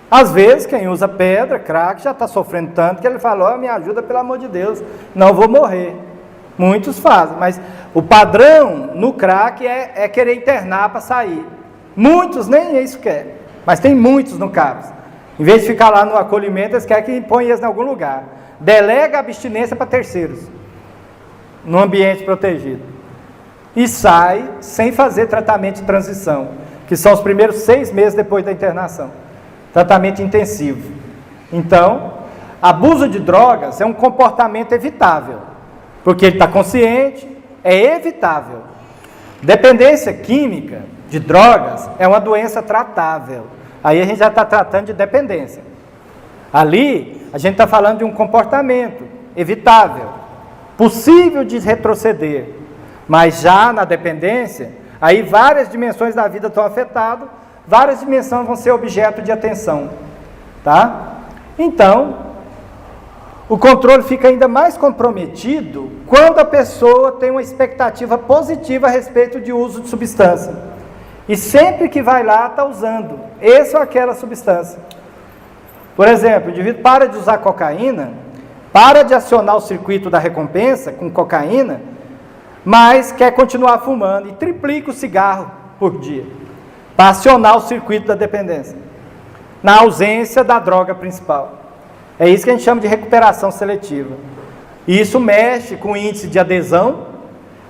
[SPEAKER 1] Às vezes, quem usa pedra, crack, já está sofrendo tanto que ele fala, me ajuda pelo amor de Deus, não vou morrer. Muitos fazem, mas o padrão no crack é querer internar para sair. Muitos nem isso querem, mas tem muitos no CAPS. Em vez de ficar lá no acolhimento, eles querem que impõe eles em algum lugar. Delega a abstinência para terceiros, no ambiente protegido. E sai sem fazer tratamento de transição, que são os primeiros 6 meses depois da internação. Tratamento intensivo. Então, abuso de drogas é um comportamento evitável, porque ele está consciente, é evitável. Dependência química de drogas é uma doença tratável. Aí a gente já está tratando de dependência. Ali, a gente está falando de um comportamento evitável, possível de retroceder. Mas já na dependência, aí várias dimensões da vida estão afetadas, várias dimensões vão ser objeto de atenção. Tá? Então, o controle fica ainda mais comprometido quando a pessoa tem uma expectativa positiva a respeito de uso de substância. E sempre que vai lá, está usando essa ou aquela substância. Por exemplo, o indivíduo para de usar cocaína, para de acionar o circuito da recompensa com cocaína, mas quer continuar fumando e triplica o cigarro por dia, para acionar o circuito da dependência, na ausência da droga principal. É isso que a gente chama de recuperação seletiva. E isso mexe com o índice de adesão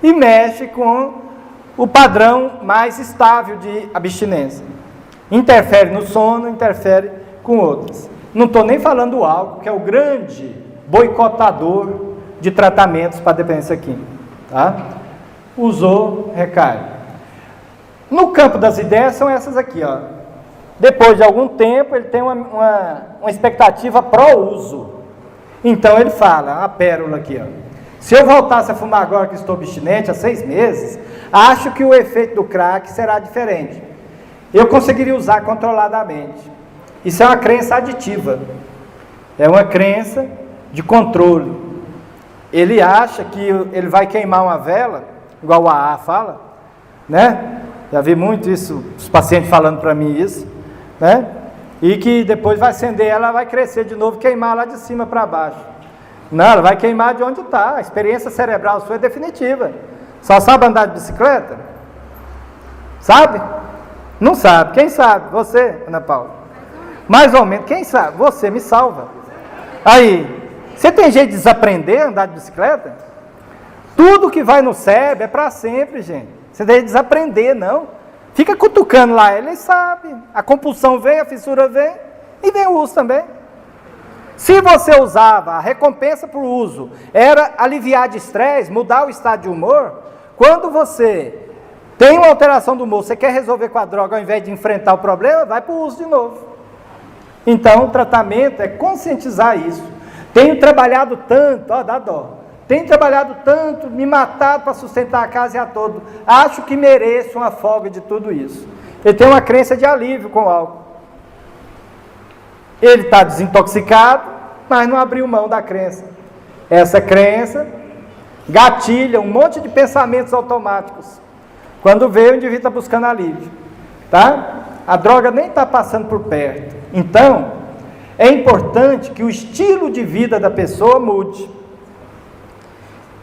[SPEAKER 1] e mexe com o padrão mais estável de abstinência. Interfere no sono, interfere com outras. Não estou nem falando do álcool, que é o grande boicotador de tratamentos para dependência química. Tá? Usou, recai. No campo das ideias são essas aqui, ó. Depois de algum tempo, ele tem uma expectativa pró-uso. Então, ele fala, a pérola aqui, ó. Se eu voltasse a fumar agora que estou abstinente, há 6 meses, acho que o efeito do crack será diferente. Eu conseguiria usar controladamente. Isso é uma crença aditiva. É uma crença de controle. Ele acha que ele vai queimar uma vela, igual o AA fala, né? Já vi muito isso, os pacientes falando para mim isso, né? E que depois vai acender, ela vai crescer de novo, queimar lá de cima para baixo. Não, ela vai queimar de onde está. A experiência cerebral sua é definitiva. Só sabe andar de bicicleta? Sabe? Não sabe. Quem sabe? Você, Ana Paula. Mais ou menos. Quem sabe? Você me salva. Aí, você tem jeito de desaprender a andar de bicicleta? Tudo que vai no cérebro é para sempre, gente. Você tem que desaprender, não. Fica cutucando lá, ele sabe. A compulsão vem, a fissura vem, e vem o uso também. Se você usava, a recompensa para o uso era aliviar de estresse, mudar o estado de humor, quando você tem uma alteração do humor, você quer resolver com a droga, ao invés de enfrentar o problema, vai para o uso de novo. Então, o tratamento é conscientizar isso. Tenho trabalhado tanto, ó, dá dó. Tenho trabalhado tanto, me matado para sustentar a casa e a todo. Acho que mereço uma folga de tudo isso. Ele tem uma crença de alívio com o álcool. Ele está desintoxicado, mas não abriu mão da crença. Essa crença gatilha um monte de pensamentos automáticos. Quando vê, o indivíduo está buscando alívio. Tá? A droga nem está passando por perto. Então, é importante que o estilo de vida da pessoa mude.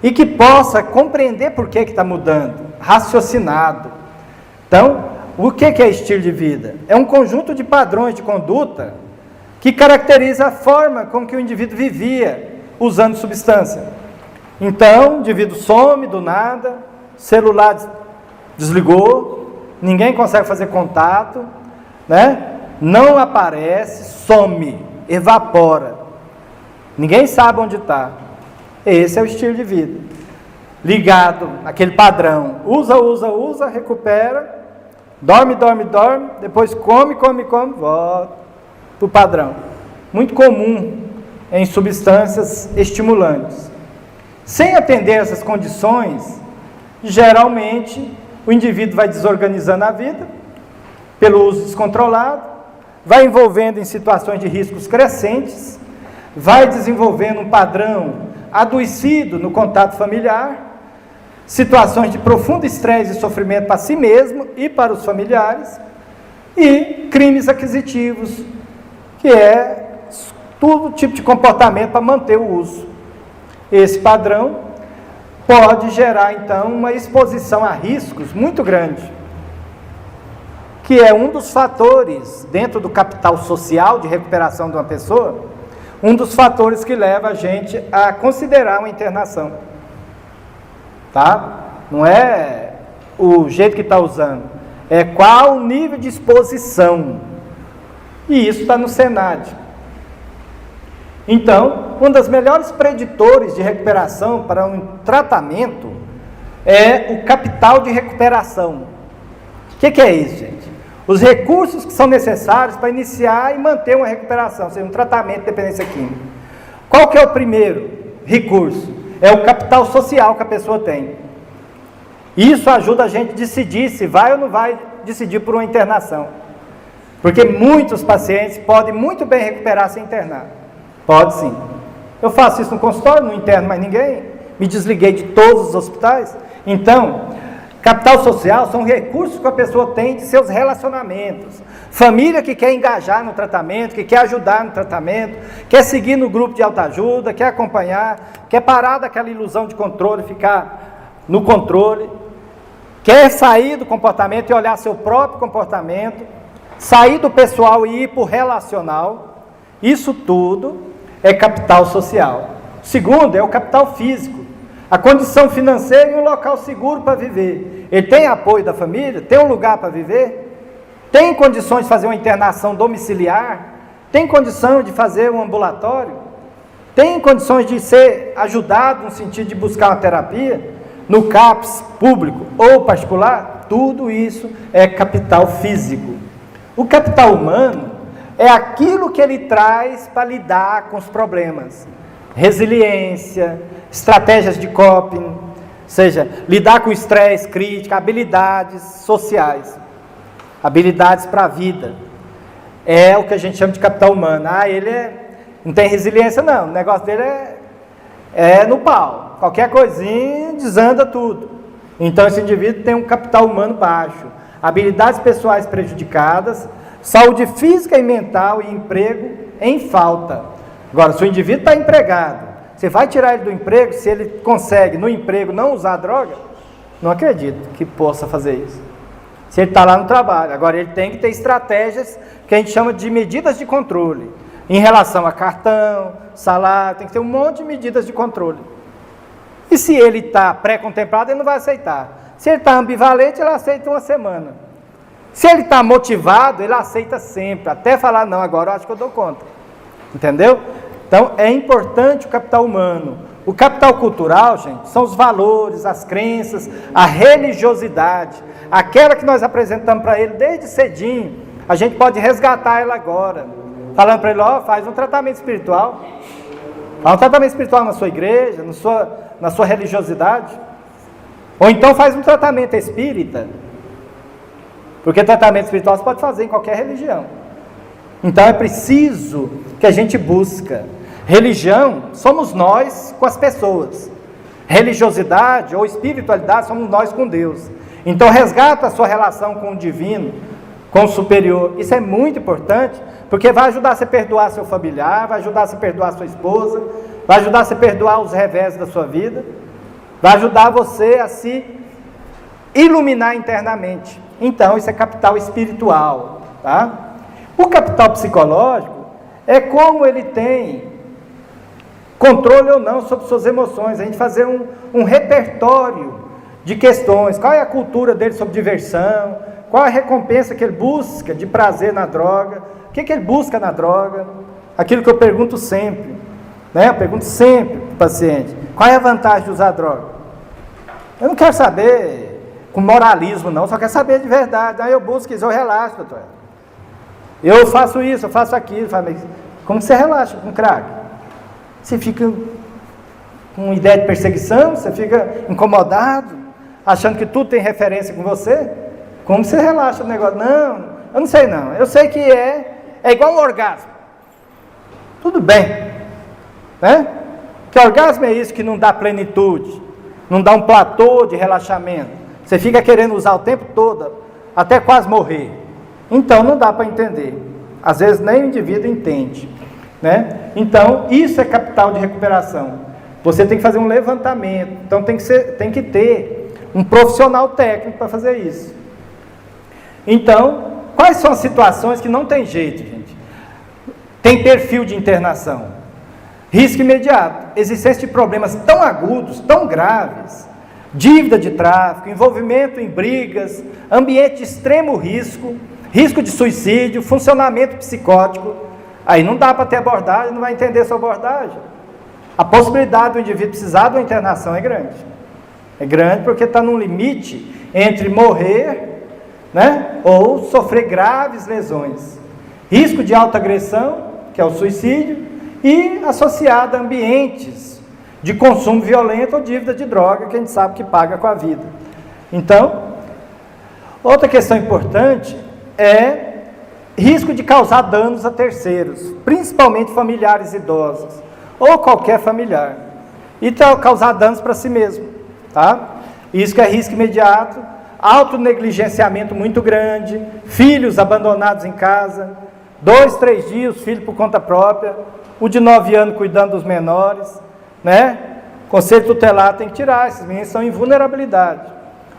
[SPEAKER 1] E que possa compreender por que está mudando, raciocinado. Então, o que é estilo de vida? É um conjunto de padrões de conduta que caracteriza a forma com que o indivíduo vivia usando substância. Então, o indivíduo some do nada, celular desligou, ninguém consegue fazer contato, né? Não aparece, some, evapora. Ninguém sabe onde está. Esse é o estilo de vida. Ligado naquele padrão. Usa, recupera, dorme, depois come, volta para o padrão. Muito comum em substâncias estimulantes. Sem atender essas condições, geralmente o indivíduo vai desorganizando a vida, pelo uso descontrolado, vai envolvendo em situações de riscos crescentes, vai desenvolvendo um padrão adoecido no contato familiar, situações de profundo estresse e sofrimento para si mesmo e para os familiares, e crimes aquisitivos, que é todo tipo de comportamento para manter o uso. Esse padrão pode gerar, então, uma exposição a riscos muito grande, que é um dos fatores, dentro do capital social de recuperação de uma pessoa, um dos fatores que leva a gente a considerar uma internação. Tá? Não é o jeito que está usando, é qual o nível de exposição. E isso está no SENAD. Então, um dos melhores preditores de recuperação para um tratamento é o capital de recuperação. O que é isso, gente? Os recursos que são necessários para iniciar e manter uma recuperação, ou seja, um tratamento de dependência química. Qual que é o primeiro recurso? É o capital social que a pessoa tem. Isso ajuda a gente a decidir se vai ou não vai decidir por uma internação. Porque muitos pacientes podem muito bem recuperar sem internar. Pode sim. Eu faço isso no consultório, não interno mais ninguém, me desliguei de todos os hospitais. Então, capital social são recursos que a pessoa tem de seus relacionamentos. Família que quer engajar no tratamento, que quer ajudar no tratamento, quer seguir no grupo de autoajuda, quer acompanhar, quer parar daquela ilusão de controle, ficar no controle, quer sair do comportamento e olhar seu próprio comportamento, sair do pessoal e ir para o relacional. Isso tudo é capital social. Segundo, é o capital físico. A condição financeira e um local seguro para viver. Ele tem apoio da família? Tem um lugar para viver? Tem condições de fazer uma internação domiciliar? Tem condição de fazer um ambulatório? Tem condições de ser ajudado no sentido de buscar uma terapia? No CAPS público ou particular? Tudo isso é capital físico. O capital humano é aquilo que ele traz para lidar com os problemas. Resiliência, estratégias de coping, ou seja, lidar com estresse, crítica, habilidades sociais, habilidades para a vida. É o que a gente chama de capital humano. Ele não tem resiliência não, o negócio dele é no pau. Qualquer coisinha desanda tudo. Então, esse indivíduo tem um capital humano baixo, habilidades pessoais prejudicadas, saúde física e mental e emprego em falta. Agora, se o indivíduo está empregado, você vai tirar ele do emprego, se ele consegue no emprego não usar droga? Não acredito que possa fazer isso. Se ele está lá no trabalho. Agora, ele tem que ter estratégias que a gente chama de medidas de controle. Em relação a cartão, salário, tem que ter um monte de medidas de controle. E se ele está pré-contemplado, ele não vai aceitar. Se ele está ambivalente, ele aceita uma semana. Se ele está motivado, ele aceita sempre, até falar, não, agora eu acho que eu dou conta. Entendeu? Então, é importante o capital humano. O capital cultural, gente, são os valores, as crenças, a religiosidade, aquela que nós apresentamos para ele desde cedinho. A gente pode resgatar ela agora, falando para ele, ó, faz um tratamento espiritual. Faz um tratamento espiritual na sua igreja, na sua religiosidade. Ou então faz um tratamento espírita. Porque tratamento espiritual você pode fazer em qualquer religião. Então é preciso que a gente busca. Religião somos nós com as pessoas. Religiosidade ou espiritualidade somos nós com Deus. Então resgata a sua relação com o divino, com o superior. Isso é muito importante, porque vai ajudar você a perdoar seu familiar, vai ajudar você a perdoar sua esposa, vai ajudar você a perdoar os revés da sua vida, vai ajudar você a se iluminar internamente. Então, isso é capital espiritual, tá? O capital psicológico é como ele tem controle ou não sobre suas emoções, a gente fazer um repertório de questões, qual é a cultura dele sobre diversão, qual a recompensa que ele busca de prazer na droga, o que ele busca na droga, aquilo que eu pergunto sempre, né? Eu pergunto sempre para o paciente, qual é a vantagem de usar droga? Eu não quero saber com moralismo não, só quero saber de verdade. Aí eu busco isso, eu relaxo, doutor. Eu faço isso, eu faço aquilo. Mas como você relaxa com crack? Você fica com ideia de perseguição, você fica incomodado, achando que tudo tem referência com você? Como você relaxa no negócio? Não, eu não sei não. Eu sei que é igual um orgasmo. Tudo bem, né? Que orgasmo é isso que não dá plenitude, não dá um platô de relaxamento. Você fica querendo usar o tempo todo, até quase morrer. Então não dá para entender. Às vezes nem o indivíduo entende, né? Então isso é capital de recuperação. Você tem que fazer um levantamento. Então tem que ter um profissional técnico para fazer isso. Então, quais são as situações que não tem jeito, gente? Tem perfil de internação. Risco imediato. Existência de problemas tão agudos, tão graves. Dívida de tráfico, envolvimento em brigas, ambiente de extremo risco, risco de suicídio, funcionamento psicótico. Aí não dá para ter abordagem, não vai entender sua abordagem. A possibilidade do indivíduo precisar de uma internação é grande. É grande porque está num limite entre morrer, né, ou sofrer graves lesões. Risco de autoagressão, que é o suicídio, e associado a ambientes de consumo violento ou dívida de droga, que a gente sabe que paga com a vida. Então, outra questão importante é risco de causar danos a terceiros, principalmente familiares idosos, ou qualquer familiar, e causar danos para si mesmo, tá? Isso que é risco imediato, autonegligenciamento muito grande, filhos abandonados em casa, 2, 3 dias, filho por conta própria, o de 9 anos cuidando dos menores, né? Conselho tutelar tem que tirar, esses meninos estão em vulnerabilidade,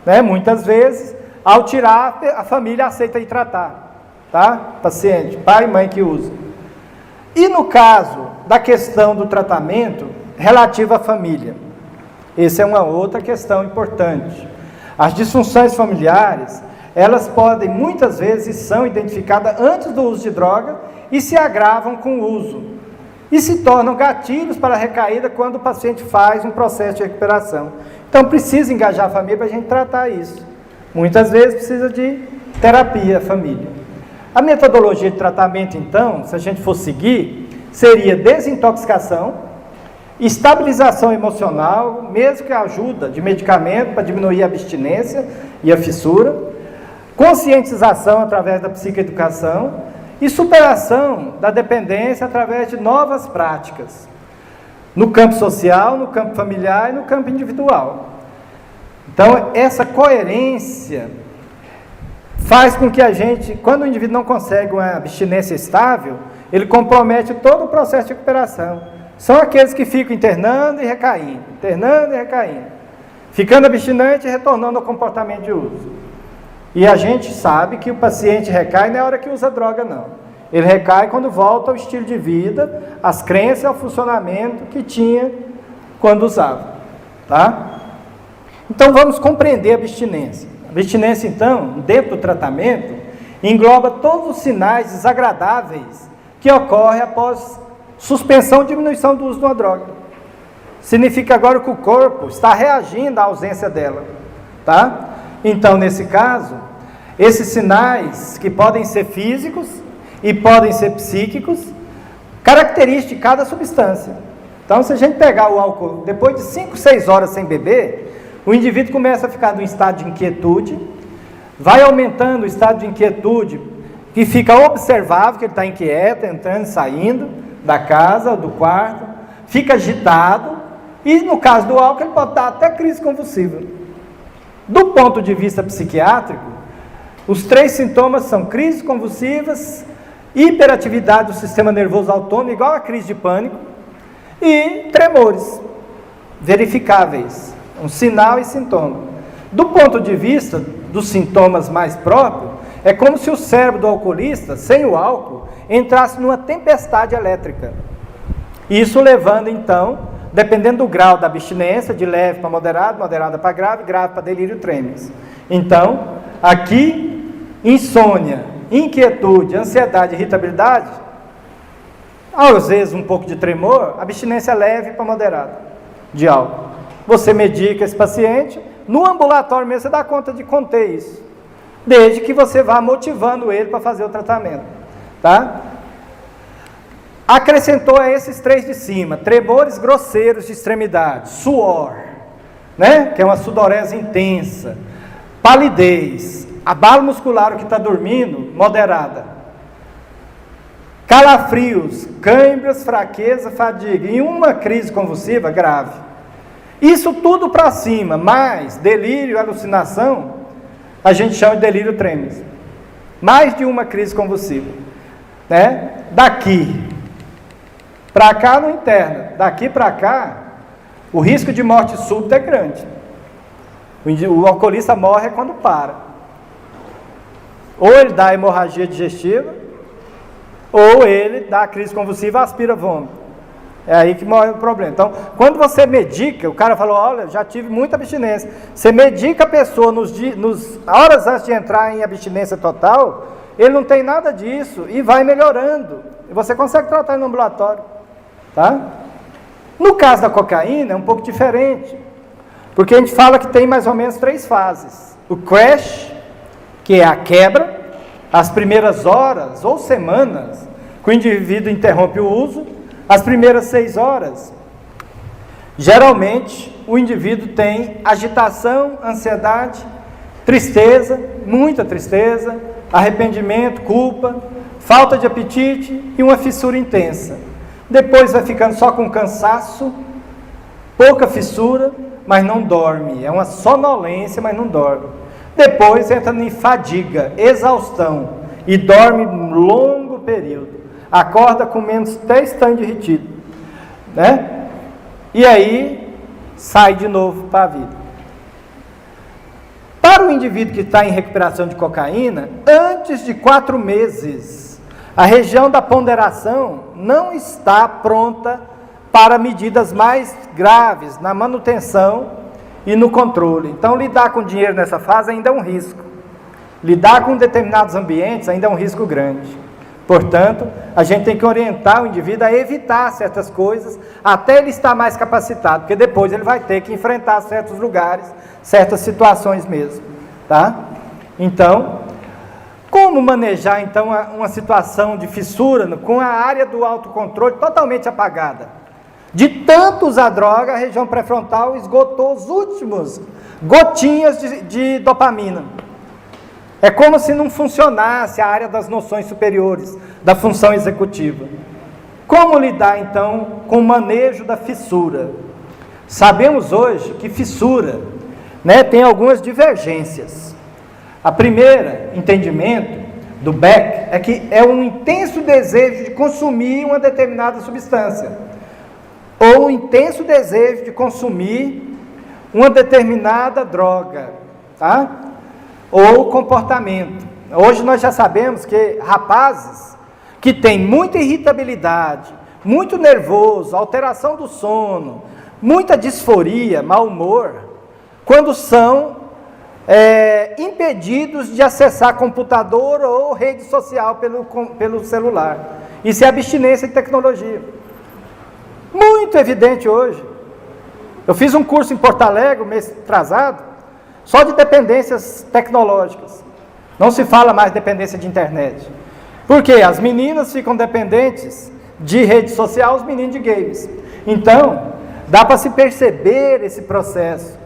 [SPEAKER 1] né? Muitas vezes, ao tirar, a família aceita ir tratar, tá? Paciente, pai e mãe que usam. E no caso da questão do tratamento relativa à família, essa é uma outra questão importante. As disfunções familiares, elas podem, muitas vezes, são identificadas antes do uso de droga e se agravam com o uso. E se tornam gatilhos para a recaída quando o paciente faz um processo de recuperação. Então, precisa engajar a família para a gente tratar isso. Muitas vezes precisa de terapia, a família. A metodologia de tratamento, então, se a gente for seguir, seria desintoxicação, estabilização emocional, mesmo que a ajuda de medicamento para diminuir a abstinência e a fissura, conscientização através da psicoeducação e superação da dependência através de novas práticas, no campo social, no campo familiar e no campo individual. Então, essa coerência faz com que a gente, quando o indivíduo não consegue uma abstinência estável, ele compromete todo o processo de recuperação. São aqueles que ficam internando e recaindo, ficando abstinente e retornando ao comportamento de uso. E a gente sabe que o paciente recai não é a hora que usa droga, não. Ele recai quando volta ao estilo de vida, às crenças, ao funcionamento que tinha quando usava. Tá? Então vamos compreender a abstinência. A abstinência, então, dentro do tratamento, engloba todos os sinais desagradáveis que ocorrem após suspensão ou diminuição do uso de uma droga. Significa agora que o corpo está reagindo à ausência dela. Tá? Então, nesse caso, esses sinais que podem ser físicos e podem ser psíquicos, característicos de cada substância. Então, se a gente pegar o álcool, depois de 5, 6 horas sem beber, o indivíduo começa a ficar num estado de inquietude, vai aumentando o estado de inquietude, que fica observável, que ele está inquieto, entrando e saindo da casa ou do quarto, fica agitado, e no caso do álcool, ele pode dar até crise convulsiva. Do ponto de vista psiquiátrico, os 3 sintomas são crises convulsivas, hiperatividade do sistema nervoso autônomo, igual a crise de pânico, e tremores verificáveis, um sinal e sintoma. Do ponto de vista dos sintomas mais próprios, é como se o cérebro do alcoolista, sem o álcool, entrasse numa tempestade elétrica. Isso levando, então, dependendo do grau da abstinência, de leve para moderado, moderada para grave, grave para delírio tremens. Então, aqui, insônia, inquietude, ansiedade, irritabilidade, às vezes um pouco de tremor, abstinência leve para moderada de álcool. Você medica esse paciente, no ambulatório mesmo você dá conta de conter isso, desde que você vá motivando ele para fazer o tratamento, tá? Acrescentou a esses 3 de cima, tremores grosseiros de extremidade, suor, né? Que é uma sudorese intensa, palidez, abalo muscular, o que está dormindo, moderada, calafrios, câimbras, fraqueza, fadiga, e uma crise convulsiva grave. Isso tudo para cima, mais delírio, alucinação, a gente chama de delírio tremens. Mais de uma crise convulsiva, né? Daqui para cá não interna, daqui para cá, o risco de morte súbita é grande. O alcoolista morre quando para. Ou ele dá hemorragia digestiva, ou ele dá crise convulsiva, aspira vômito. É aí que morre o problema. Então, quando você medica, o cara falou, olha, já tive muita abstinência. Você medica a pessoa nos horas antes de entrar em abstinência total, ele não tem nada disso e vai melhorando. E você consegue tratar no ambulatório. Tá? No caso da cocaína é um pouco diferente, porque a gente fala que tem mais ou menos 3 fases. O crash, que é a quebra, as primeiras horas ou semanas que o indivíduo interrompe o uso, as primeiras 6 horas, geralmente o indivíduo tem agitação, ansiedade, tristeza, muita tristeza, arrependimento, culpa, falta de apetite e uma fissura intensa. Depois vai ficando só com cansaço, pouca fissura, mas não dorme. É uma sonolência, mas não dorme. Depois entra em fadiga, exaustão, e dorme um longo período. Acorda com menos 3 tantos de retido, né? E aí sai de novo para a vida. Para o indivíduo que está em recuperação de cocaína, antes de 4 meses, a região da ponderação não está pronta para medidas mais graves na manutenção e no controle. Então, lidar com dinheiro nessa fase ainda é um risco. Lidar com determinados ambientes ainda é um risco grande. Portanto, a gente tem que orientar o indivíduo a evitar certas coisas até ele estar mais capacitado, porque depois ele vai ter que enfrentar certos lugares, certas situações mesmo, tá? Então, como manejar então uma situação de fissura com a área do autocontrole totalmente apagada? De tanto usar droga, a região pré-frontal esgotou os últimos gotinhas de dopamina. É como se não funcionasse a área das noções superiores, da função executiva. Como lidar, então, com o manejo da fissura? Sabemos hoje que fissura né, tem algumas divergências. A primeira, entendimento do Beck, é que é um intenso desejo de consumir uma determinada substância, ou um intenso desejo de consumir uma determinada droga, tá? Ou comportamento. Hoje nós já sabemos que rapazes que têm muita irritabilidade, muito nervoso, alteração do sono, muita disforia, mau humor, quando são impedidos de acessar computador ou rede social pelo celular. Isso é abstinência de tecnologia. Muito evidente hoje. Eu fiz um curso em Porto Alegre, mês atrasado, só de dependências tecnológicas. Não se fala mais dependência de internet. Por quê? As meninas ficam dependentes de rede social, os meninos de games. Então, dá para se perceber esse processo.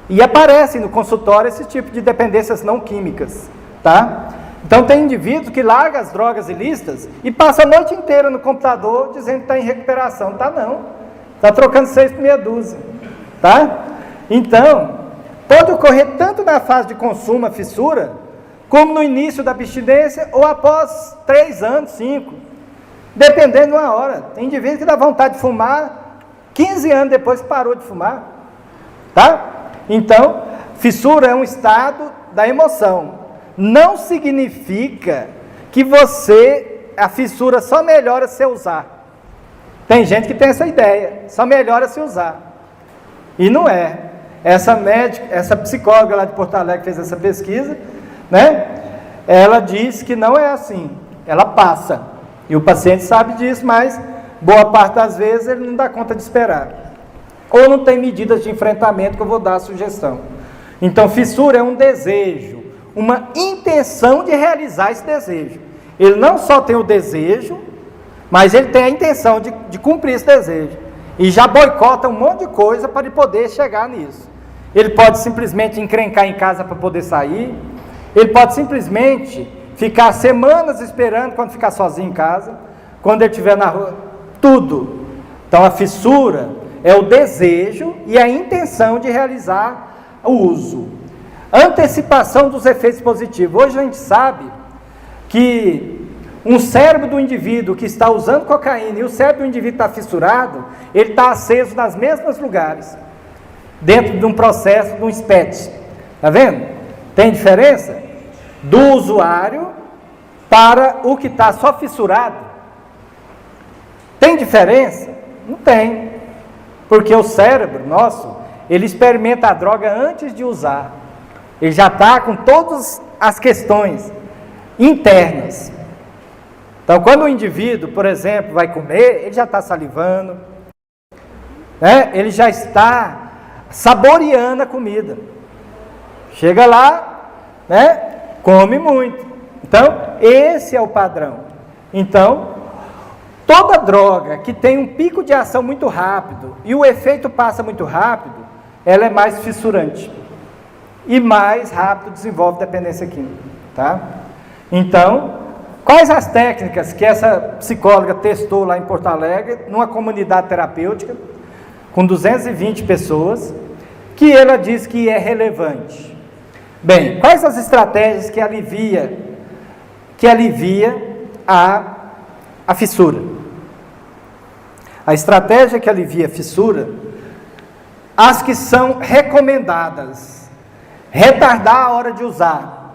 [SPEAKER 1] E aparece no consultório esse tipo de dependências não químicas, tá? Então tem indivíduo que larga as drogas ilícitas e passa a noite inteira no computador dizendo que está em recuperação. Tá não, está trocando 6 por meia dúzia, tá? Então, pode ocorrer tanto na fase de consumo, a fissura, como no início da abstinência ou após 3 anos, 5, dependendo de uma hora. Tem indivíduo que dá vontade de fumar 15 anos depois que parou de fumar, tá? Então, fissura é um estado da emoção. Não significa que a fissura só melhora se usar. Tem gente que tem essa ideia, só melhora se usar. E não é. Essa psicóloga lá de Porto Alegre que fez essa pesquisa, né? Ela diz que não é assim. Ela passa. E o paciente sabe disso, mas boa parte das vezes ele não dá conta de esperar. Ou não tem medidas de enfrentamento que eu vou dar a sugestão. Então, fissura é um desejo, uma intenção de realizar esse desejo. Ele não só tem o desejo, mas ele tem a intenção de cumprir esse desejo. E já boicota um monte de coisa para ele poder chegar nisso. Ele pode simplesmente encrencar em casa para poder sair. Ele pode simplesmente ficar semanas esperando quando ficar sozinho em casa. Quando ele estiver na rua. Tudo. Então, a fissura é o desejo e a intenção de realizar o uso. Antecipação dos efeitos positivos. Hoje a gente sabe que um cérebro do indivíduo que está usando cocaína e o cérebro do indivíduo que está fissurado, ele está aceso nos mesmos lugares, dentro de um processo, de um SPET. Está vendo? Tem diferença? Do usuário para o que está só fissurado. Tem diferença? Não tem. Porque o cérebro nosso, ele experimenta a droga antes de usar. Ele já está com todas as questões internas. Então, quando o indivíduo, por exemplo, vai comer, ele já está salivando, né? Ele já está saboreando a comida. Chega lá, né? Come muito. Então, esse é o padrão. Então, toda droga que tem um pico de ação muito rápido e o efeito passa muito rápido, ela é mais fissurante. E mais rápido desenvolve dependência química, tá? Então, quais as técnicas que essa psicóloga testou lá em Porto Alegre, numa comunidade terapêutica, com 220 pessoas, que ela diz que é relevante? Bem, quais as estratégias que alivia a fissura? A estratégia que alivia a fissura, as que são recomendadas, retardar a hora de usar,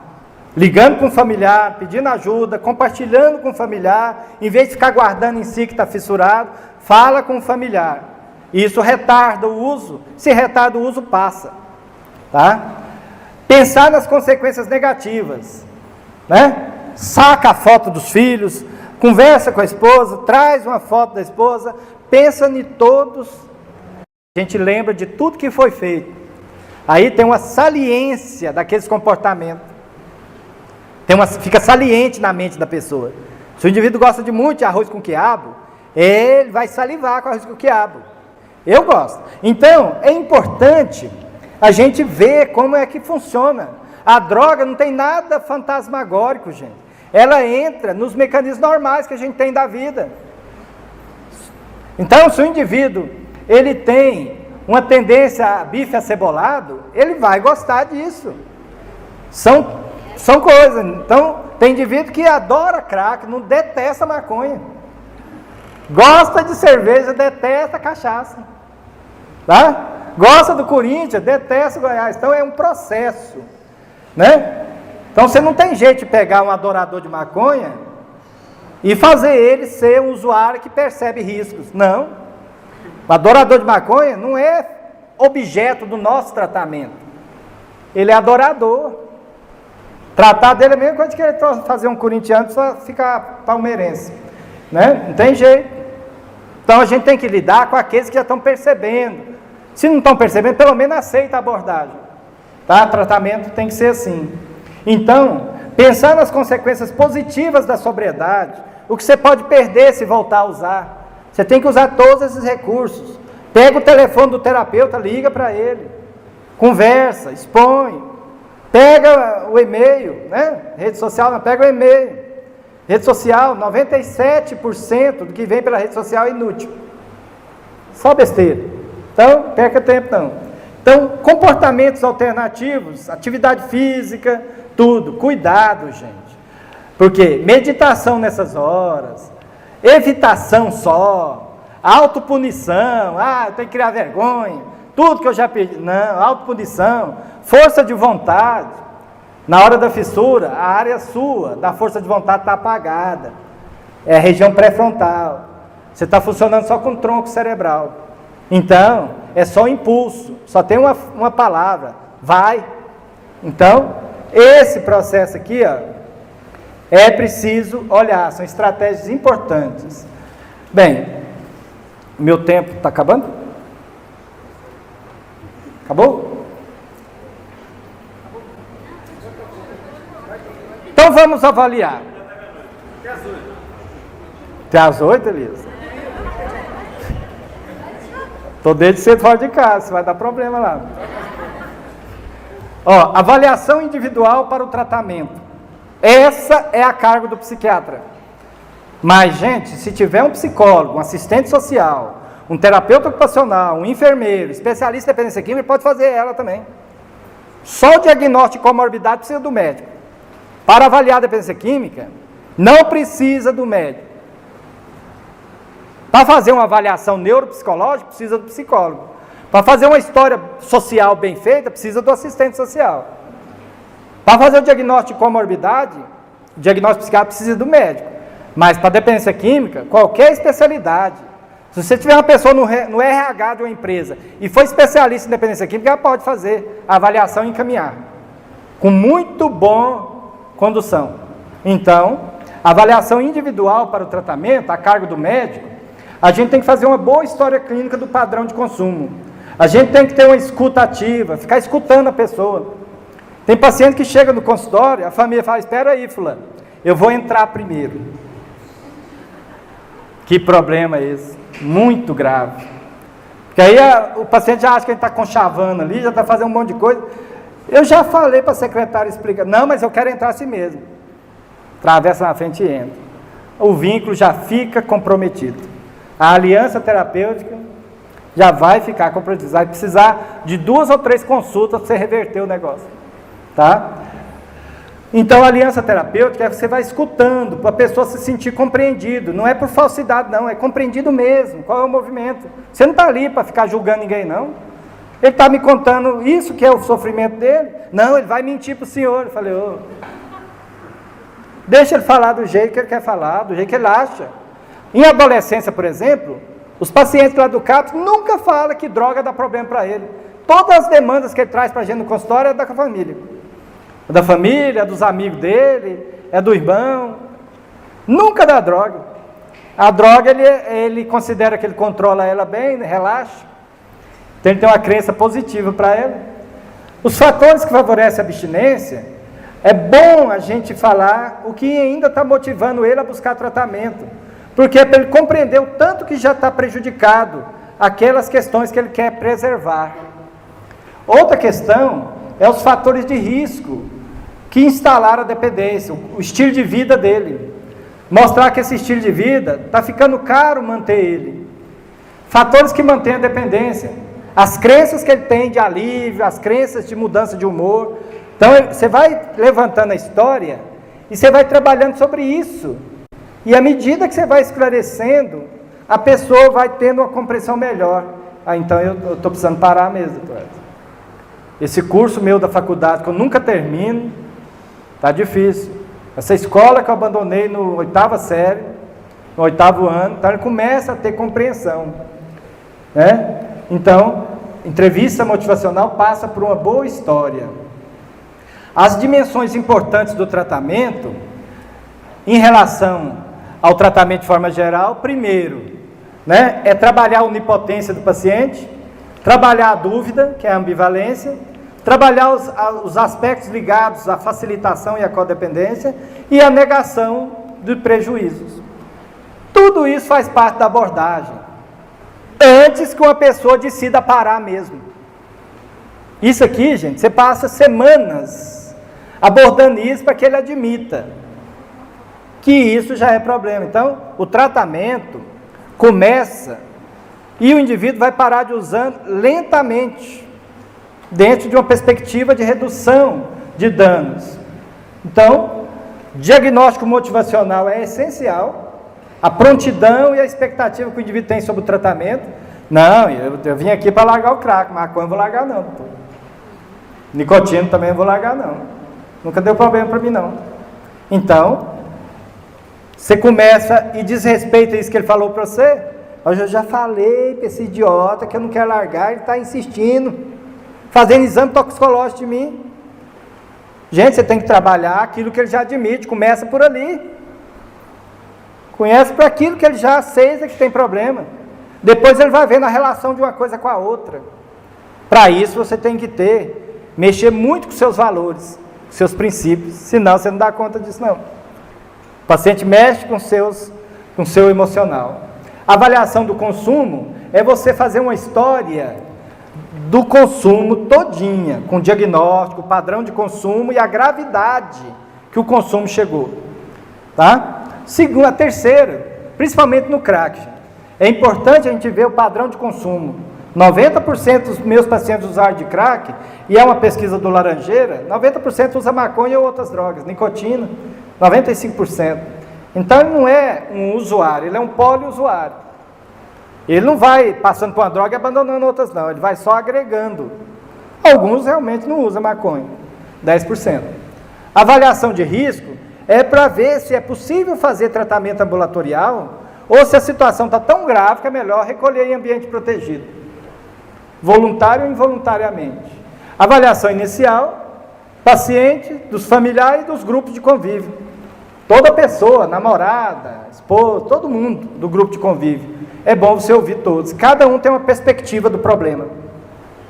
[SPEAKER 1] ligando para um familiar, pedindo ajuda, compartilhando com o familiar, em vez de ficar guardando em si que está fissurado, fala com o familiar. Isso retarda o uso, se retarda o uso, passa. Tá? Pensar nas consequências negativas, né? Saca a foto dos filhos, conversa com a esposa, traz uma foto da esposa, pensa em todos, a gente lembra de tudo que foi feito. Aí tem uma saliência daqueles comportamentos. Fica saliente na mente da pessoa. Se o indivíduo gosta de muito de arroz com quiabo, ele vai salivar com arroz com quiabo. Eu gosto. Então, é importante a gente ver como é que funciona. A droga não tem nada fantasmagórico, gente. Ela entra nos mecanismos normais que a gente tem da vida. Então, se o indivíduo ele tem uma tendência a bife acebolado, ele vai gostar disso. São coisas. Então, tem indivíduo que adora crack, não detesta maconha. Gosta de cerveja, detesta cachaça. Tá? Gosta do Corinthians, detesta o Goiás. Então, é um processo. Né? Então, você não tem jeito de pegar um adorador de maconha e fazer ele ser um usuário que percebe riscos. Não. O adorador de maconha não é objeto do nosso tratamento. Ele é adorador. Tratar dele é a mesma coisa que ele fazer um corintiano só ficar palmeirense. Né? Não tem jeito. Então a gente tem que lidar com aqueles que já estão percebendo. Se não estão percebendo, pelo menos aceita a abordagem. Tá? O tratamento tem que ser assim. Então, pensar nas consequências positivas da sobriedade, o que você pode perder se voltar a usar. Você tem que usar todos esses recursos. Pega o telefone do terapeuta, liga para ele. Conversa, expõe. Pega o e-mail, né? Rede social, não, pega o e-mail. Rede social, 97% do que vem pela rede social é inútil. Só besteira. Então, perca tempo não. Então, comportamentos alternativos, atividade física, tudo. Cuidado, gente. Porque meditação nessas horas, evitação só, autopunição, eu tenho que criar vergonha, tudo que eu já pedi, não, autopunição, força de vontade, na hora da fissura, a área sua, da força de vontade está apagada, é a região pré-frontal, você está funcionando só com o tronco cerebral, então, é só impulso, só tem uma palavra, vai. Então, esse processo aqui, é preciso olhar, são estratégias importantes. Bem, meu tempo está acabando? Acabou? Então vamos avaliar. Até às 8, Elisa? Estou desde cedo fora de casa, vai dar problema lá. Avaliação individual para o tratamento. Essa é a cargo do psiquiatra. Mas, gente, se tiver um psicólogo, um assistente social, um terapeuta ocupacional, um enfermeiro, especialista em dependência química, pode fazer ela também. Só o diagnóstico de comorbidade precisa do médico. Para avaliar a dependência química, não precisa do médico. Para fazer uma avaliação neuropsicológica, precisa do psicólogo. Para fazer uma história social bem feita, precisa do assistente social. Para fazer o diagnóstico de comorbidade, o diagnóstico psiquiátrico precisa do médico. Mas para dependência química, qualquer especialidade. Se você tiver uma pessoa no RH de uma empresa e for especialista em dependência química, ela pode fazer a avaliação e encaminhar. Com muito boa condução. Então, avaliação individual para o tratamento, a cargo do médico, a gente tem que fazer uma boa história clínica do padrão de consumo. A gente tem que ter uma escuta ativa, ficar escutando a pessoa. Tem paciente que chega no consultório, a família fala, espera aí, fulano, eu vou entrar primeiro. Que problema é esse? Muito grave. Porque aí o paciente já acha que ele está conchavando ali, já está fazendo um monte de coisa. Eu já falei para a secretária explicar, não, mas eu quero entrar assim mesmo. Atravessa na frente e entra. O vínculo já fica comprometido. A aliança terapêutica já vai ficar comprometida. Vai precisar de 2 ou 3 consultas para você reverter o negócio. Tá? Então, a aliança terapêutica você vai escutando para a pessoa se sentir compreendido. Não é por falsidade, não. É compreendido mesmo. Qual é o movimento? Você não está ali para ficar julgando ninguém, não. Ele está me contando isso que é o sofrimento dele. Não, ele vai mentir para o senhor. Eu falei, deixa ele falar do jeito que ele quer falar, do jeito que ele acha. Em adolescência, por exemplo, os pacientes lá do CAPS nunca falam que droga dá problema para ele. Todas as demandas que ele traz para a gente no consultório é da família. É da família, é dos amigos dele, é do irmão. Nunca dá droga. A droga, ele considera que ele controla ela bem, relaxa. Então, ele tem uma crença positiva para ela. Os fatores que favorecem a abstinência, é bom a gente falar o que ainda está motivando ele a buscar tratamento. Porque é para ele compreender o tanto que já está prejudicado aquelas questões que ele quer preservar. Outra questão é os fatores de risco que instalaram a dependência, o estilo de vida dele. Mostrar que esse estilo de vida está ficando caro manter ele. Fatores que mantêm a dependência. as crenças que ele tem de alívio, as crenças de mudança de humor. Então, você vai levantando a história e você vai trabalhando sobre isso. E à medida que você vai esclarecendo, a pessoa vai tendo uma compreensão melhor. Então eu estou precisando parar mesmo, doutor. Esse curso meu da faculdade, que eu nunca termino, está difícil. Essa escola que eu abandonei no 8ª série, no 8º ano, então ele começa a ter compreensão. Né? Então, entrevista motivacional passa por uma boa história. As dimensões importantes do tratamento, em relação ao tratamento de forma geral, primeiro, né, é trabalhar a onipotência do paciente, trabalhar a dúvida, que é a ambivalência, trabalhar os aspectos ligados à facilitação e à codependência e a negação de prejuízos. Tudo isso faz parte da abordagem, antes que uma pessoa decida parar mesmo. Isso aqui, gente, você passa semanas abordando isso para que ele admita que isso já é problema. Então, o tratamento começa e o indivíduo vai parar de usar lentamente, dentro de uma perspectiva de redução de danos. Então, diagnóstico motivacional é essencial, a prontidão e a expectativa que o indivíduo tem sobre o tratamento. Não, eu vim aqui para largar o crack, maconha eu vou largar não. Nicotina também eu vou largar não. Nunca deu problema para mim não. Então, você começa e desrespeita isso que ele falou para você. Eu já falei para esse idiota que eu não quero largar, ele está insistindo, fazendo exame toxicológico de mim. Gente, você tem que trabalhar aquilo que ele já admite, começa por ali. Conhece para aquilo que ele já aceita que tem problema. Depois ele vai vendo a relação de uma coisa com a outra. Para isso você tem que mexer muito com seus valores, seus princípios, senão você não dá conta disso não. O paciente mexe com o seu emocional. A avaliação do consumo é você fazer uma história do consumo todinha, com diagnóstico, padrão de consumo e a gravidade que o consumo chegou. Tá? A terceira, principalmente no crack, é importante a gente ver o padrão de consumo. 90% dos meus pacientes usaram de crack, e é uma pesquisa do Laranjeira, 90% usa maconha ou outras drogas, nicotina, 95%. Então ele não é um usuário, ele é um poliusuário. Ele não vai passando por uma droga e abandonando outras não, ele vai só agregando. Alguns realmente não usam maconha, 10%. A avaliação de risco é para ver se é possível fazer tratamento ambulatorial ou se a situação está tão grave que é melhor recolher em ambiente protegido, voluntário ou involuntariamente. Avaliação inicial, paciente, dos familiares e dos grupos de convívio. Toda pessoa, namorada, esposa, todo mundo do grupo de convívio. É bom você ouvir todos. Cada um tem uma perspectiva do problema.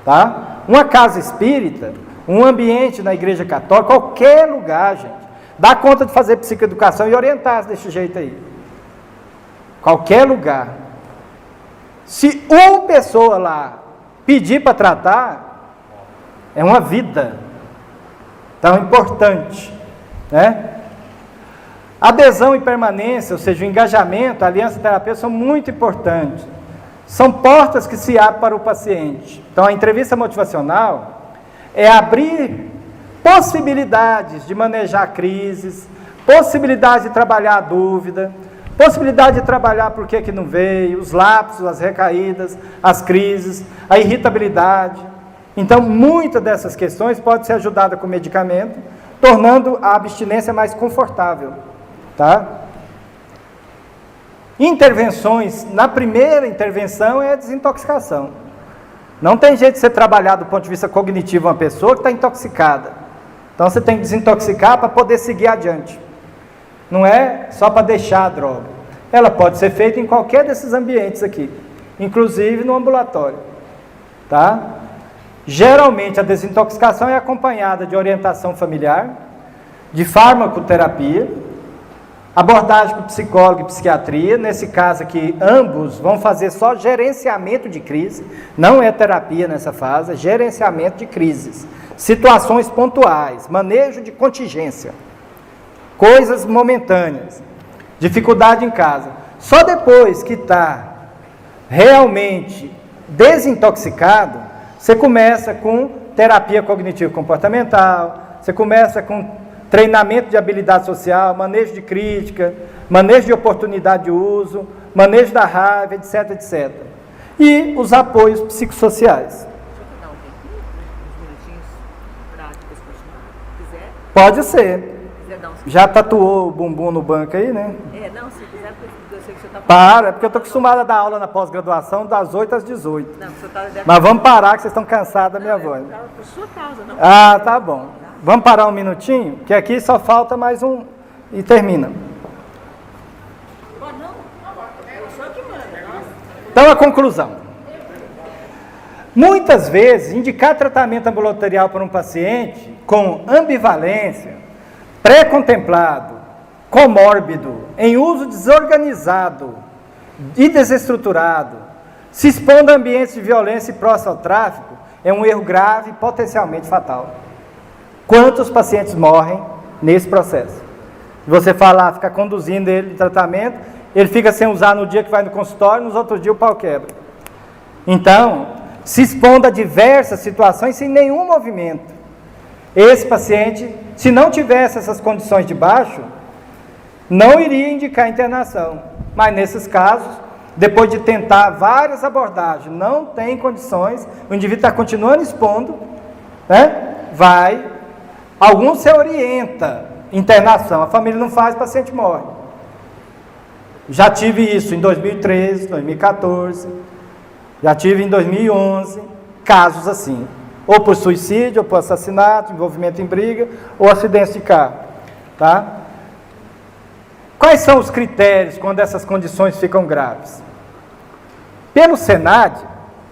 [SPEAKER 1] Tá? Uma casa espírita, um ambiente na igreja católica, qualquer lugar, gente, dá conta de fazer psicoeducação e orientar desse jeito aí. Qualquer lugar. Se uma pessoa lá pedir para tratar, é uma vida. Então, é importante. Né? Adesão e permanência, ou seja, o engajamento, a aliança terapêutica são muito importantes. São portas que se abrem para o paciente. Então, a entrevista motivacional é abrir possibilidades de manejar crises, possibilidade de trabalhar a dúvida, possibilidade de trabalhar por que não veio, os lapsos, as recaídas, as crises, a irritabilidade. Então, muitas dessas questões podem ser ajudadas com medicamento, tornando a abstinência mais confortável. Tá? Intervenções, na primeira intervenção é a desintoxicação. Não tem jeito de você trabalhar do ponto de vista cognitivo uma pessoa que está intoxicada. Então você tem que desintoxicar para poder seguir adiante. Não é só para deixar a droga. Ela pode ser feita em qualquer desses ambientes aqui, inclusive no ambulatório. Tá? Geralmente a desintoxicação é acompanhada de orientação familiar, de farmacoterapia, abordagem com psicólogo e psiquiatria. Nesse caso aqui, ambos vão fazer só gerenciamento de crise, não é terapia nessa fase, é gerenciamento de crises, situações pontuais, manejo de contingência, coisas momentâneas, dificuldade em casa. Só depois que está realmente desintoxicado, você começa com terapia cognitivo-comportamental, você começa com treinamento de habilidade social, manejo de crítica, manejo de oportunidade de uso, manejo da raiva, etc, etc. E os apoios psicossociais. Pode ser. Já tatuou o bumbum no banco aí, né?
[SPEAKER 2] Não, se quiser, porque eu sei que o senhor está...
[SPEAKER 1] Para, porque eu estou acostumado a dar aula na pós-graduação das 8 às 18.
[SPEAKER 2] Não, o senhor está...
[SPEAKER 1] Mas vamos parar, que vocês estão cansados da minha voz.
[SPEAKER 2] Por sua causa, não.
[SPEAKER 1] Ah, tá bom. Vamos parar um minutinho, que aqui só falta mais um e termina. Então, a conclusão. Muitas vezes, indicar tratamento ambulatorial para um paciente com ambivalência, pré-contemplado, comórbido, em uso desorganizado e desestruturado, se expondo a ambientes de violência e próximo ao tráfico, é um erro grave e potencialmente fatal. Quantos pacientes morrem nesse processo? Você fala, fica conduzindo ele de tratamento, ele fica sem usar no dia que vai no consultório, nos outros dias o pau quebra. Então, se expondo a diversas situações sem nenhum movimento. Esse paciente, se não tivesse essas condições de baixo, não iria indicar internação. Mas nesses casos, depois de tentar várias abordagens, não tem condições, o indivíduo está continuando expondo, né? Alguns se orienta, internação, a família não faz, o paciente morre. Já tive isso em 2013, 2014, já tive em 2011, casos assim, ou por suicídio, ou por assassinato, envolvimento em briga, ou acidente de carro, tá? Quais são os critérios quando essas condições ficam graves? Pelo SENAD,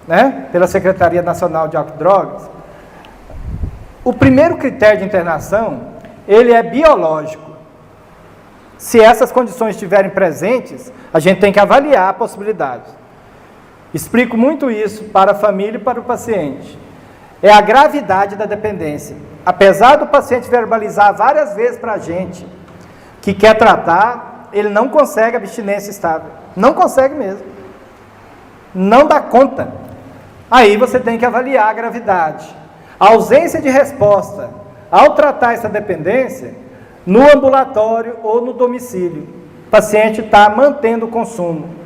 [SPEAKER 1] né, pela Secretaria Nacional de Álcool e Drogas, o primeiro critério de internação, ele é biológico. Se essas condições estiverem presentes, a gente tem que avaliar a possibilidade. Explico muito isso para a família e para o paciente. É a gravidade da dependência. Apesar do paciente verbalizar várias vezes para a gente que quer tratar, ele não consegue abstinência estável. Não consegue mesmo. Não dá conta. Aí você tem que avaliar a gravidade. A ausência de resposta ao tratar essa dependência no ambulatório ou no domicílio. O paciente está mantendo o consumo.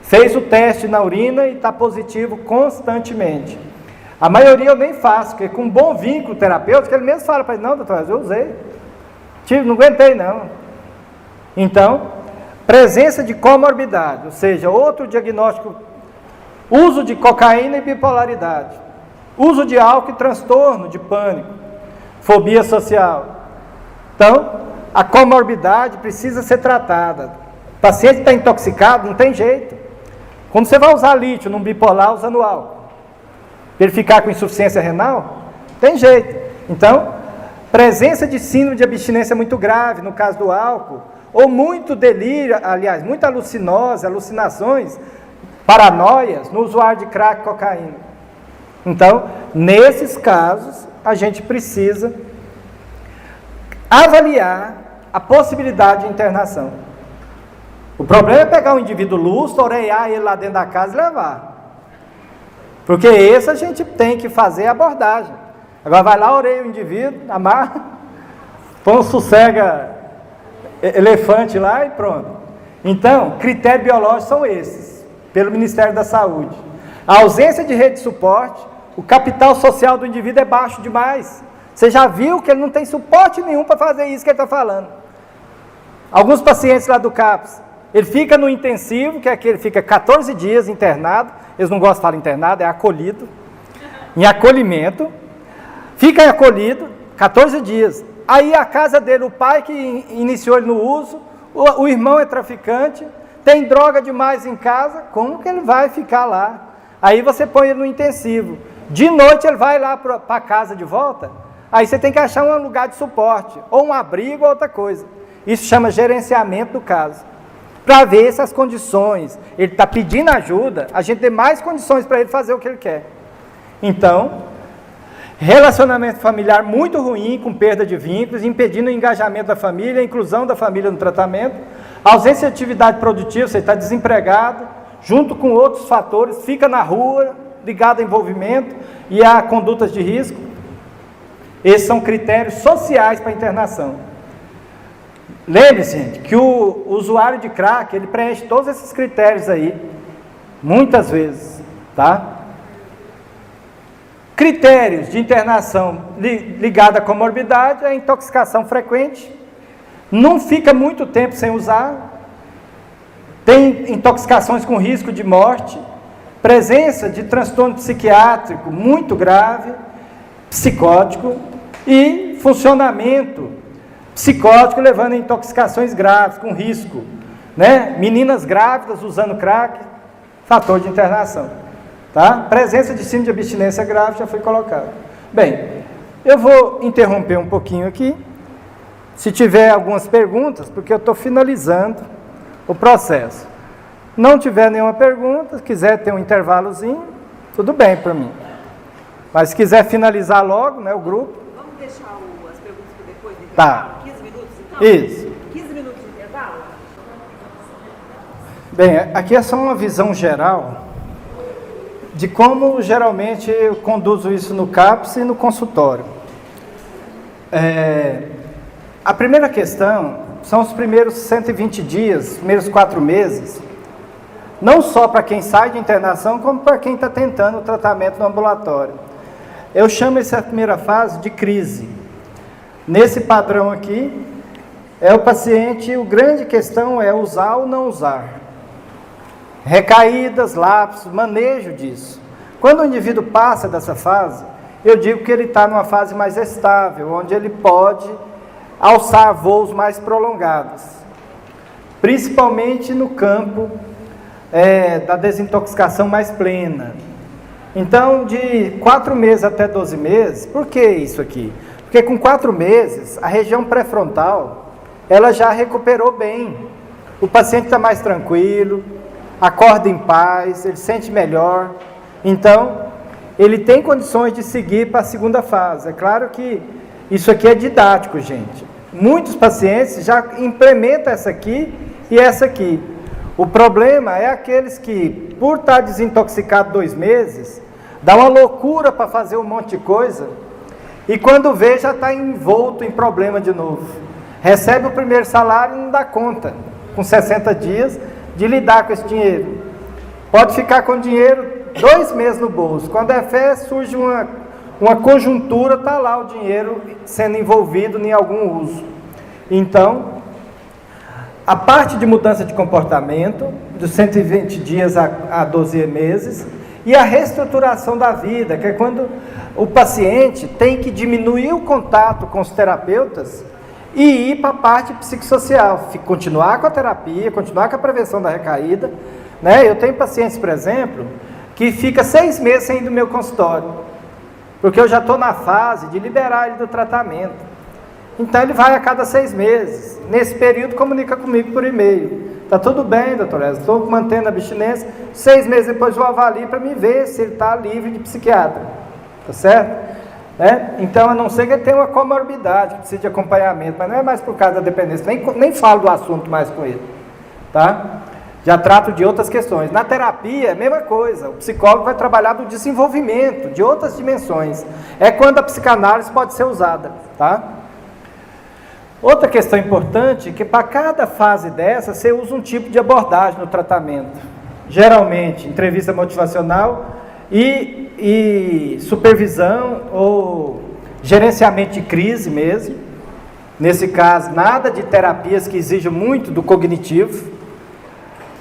[SPEAKER 1] Fez o teste na urina e está positivo constantemente. A maioria eu nem faço, porque com um bom vínculo terapêutico, ele mesmo fala para ele, não, doutor, eu usei. Não aguentei, não. Então, presença de comorbidade, ou seja, outro diagnóstico, uso de cocaína e bipolaridade, uso de álcool e transtorno de pânico, fobia social. Então, a comorbidade precisa ser tratada. O paciente está intoxicado, não tem jeito. Como você vai usar lítio num bipolar usando álcool? Para ele ficar com insuficiência renal? Tem jeito. Então, presença de síndrome de abstinência muito grave, no caso do álcool, ou muito delírio, aliás, muita alucinose, alucinações, paranoias no usuário de crack e cocaína. Então, nesses casos, a gente precisa avaliar a possibilidade de internação. O problema é pegar um indivíduo lúcido, orear ele lá dentro da casa e levar. Porque esse a gente tem que fazer a abordagem. Agora vai lá, oreia o indivíduo, amarra, põe um sossega elefante lá e pronto. Então, critérios biológicos são esses, pelo Ministério da Saúde. A ausência de rede de suporte, o capital social do indivíduo é baixo demais. Você já viu que ele não tem suporte nenhum para fazer isso que ele está falando. Alguns pacientes lá do CAPS, ele fica no intensivo, que é aquele fica 14 dias internado, eles não gostam de falar internado, é acolhido, em acolhimento, fica acolhido 14 dias. Aí a casa dele, o pai que iniciou ele no uso, o irmão é traficante, tem droga demais em casa, como que ele vai ficar lá? Aí você põe ele no intensivo. De noite ele vai lá para a casa de volta, aí você tem que achar um lugar de suporte, ou um abrigo ou outra coisa. Isso chama gerenciamento do caso. Para ver essas condições, ele está pedindo ajuda, a gente tem mais condições para ele fazer o que ele quer. Então, relacionamento familiar muito ruim, com perda de vínculos, impedindo o engajamento da família, a inclusão da família no tratamento, ausência de atividade produtiva, você está desempregado, junto com outros fatores, fica na rua, ligado a envolvimento e a condutas de risco. Esses são critérios sociais para internação. Lembre-se, gente, que o usuário de crack, ele preenche todos esses critérios aí, muitas vezes, tá? Critérios de internação ligada à comorbidade, a intoxicação frequente, não fica muito tempo sem usar, tem intoxicações com risco de morte, presença de transtorno psiquiátrico muito grave, psicótico e funcionamento psicótico levando a intoxicações graves, com risco, né? Meninas grávidas usando crack, fator de internação, tá? Presença de síndrome de abstinência grave já foi colocado. Bem, eu vou interromper um pouquinho aqui, se tiver algumas perguntas, porque eu estou finalizando o processo. Não tiver nenhuma pergunta, quiser ter um intervalozinho, tudo bem para mim. Mas se quiser finalizar logo, né, o grupo.
[SPEAKER 2] Vamos deixar as perguntas para depois do intervalo?
[SPEAKER 1] Tá.
[SPEAKER 2] 15 minutos então?
[SPEAKER 1] Isso.
[SPEAKER 2] 15 minutos de intervalo?
[SPEAKER 1] Bem, aqui é só uma visão geral de como geralmente eu conduzo isso no CAPS e no consultório. A primeira questão são os primeiros 120 dias, os primeiros 4 meses, não só para quem sai de internação, como para quem está tentando o tratamento no ambulatório. Eu chamo essa primeira fase de crise. Nesse padrão aqui, o paciente, a grande questão é usar ou não usar. Recaídas, lapsos, manejo disso. Quando o indivíduo passa dessa fase, eu digo que ele está numa fase mais estável, onde ele pode alçar voos mais prolongados, principalmente no campo da desintoxicação mais plena. Então, de 4 meses até 12 meses, por que isso aqui? Porque com 4 meses, a região pré-frontal, ela já recuperou bem. O paciente está mais tranquilo, acorda em paz, ele sente melhor. Então, ele tem condições de seguir para a segunda fase. É claro que isso aqui é didático, gente. Muitos pacientes já implementam essa aqui e essa aqui. O problema é aqueles que, por estar desintoxicado 2 meses, dá uma loucura para fazer um monte de coisa e quando vê já está envolto em problema de novo. Recebe o primeiro salário e não dá conta, com 60 dias, de lidar com esse dinheiro. Pode ficar com dinheiro 2 meses no bolso. Quando é fé, surge uma conjuntura, está lá o dinheiro sendo envolvido em algum uso. Então, a parte de mudança de comportamento, dos 120 dias a 12 meses, e a reestruturação da vida, que é quando o paciente tem que diminuir o contato com os terapeutas e ir para a parte psicossocial, continuar com a terapia, continuar com a prevenção da recaída, né? Eu tenho pacientes, por exemplo, que fica 6 meses sem ir do meu consultório, porque eu já estou na fase de liberar ele do tratamento. Então ele vai a cada 6 meses. Nesse período comunica comigo por e-mail. Está tudo bem, doutor Ezra, estou mantendo a abstinência. 6 meses depois eu avalio para me ver se ele está livre de psiquiatra. Tá certo? Então, a não ser que ele tenha uma comorbidade, que precisa de acompanhamento, mas não é mais por causa da dependência, nem falo do assunto mais com ele. Tá? Já trato de outras questões. Na terapia, é a mesma coisa. O psicólogo vai trabalhar do desenvolvimento, de outras dimensões. É quando a psicanálise pode ser usada. Tá? Outra questão importante é que para cada fase dessa, você usa um tipo de abordagem no tratamento. Geralmente, entrevista motivacional e supervisão ou gerenciamento de crise mesmo. Nesse caso, nada de terapias que exijam muito do cognitivo.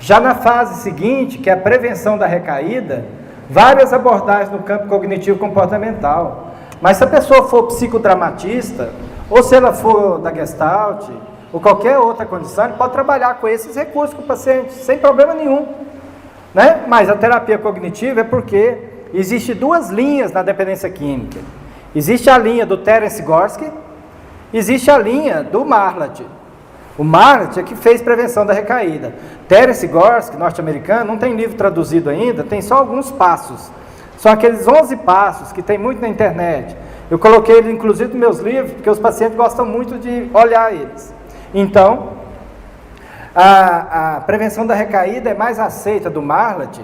[SPEAKER 1] Já na fase seguinte, que é a prevenção da recaída, várias abordagens no campo cognitivo comportamental. Mas se a pessoa for psicodramatista, ou se ela for da Gestalt, ou qualquer outra condição, ele pode trabalhar com esses recursos com o paciente, sem problema nenhum. Né? Mas a terapia cognitiva é porque existem 2 linhas na dependência química. Existe a linha do Terence Gorski, existe a linha do Marlatt. O Marlatt é que fez prevenção da recaída. Terence Gorski, norte-americano, não tem livro traduzido ainda, tem só alguns passos. São aqueles 11 passos que tem muito na internet. Eu coloquei ele, inclusive, nos meus livros, porque os pacientes gostam muito de olhar eles. Então, a prevenção da recaída é mais aceita do Marlatt,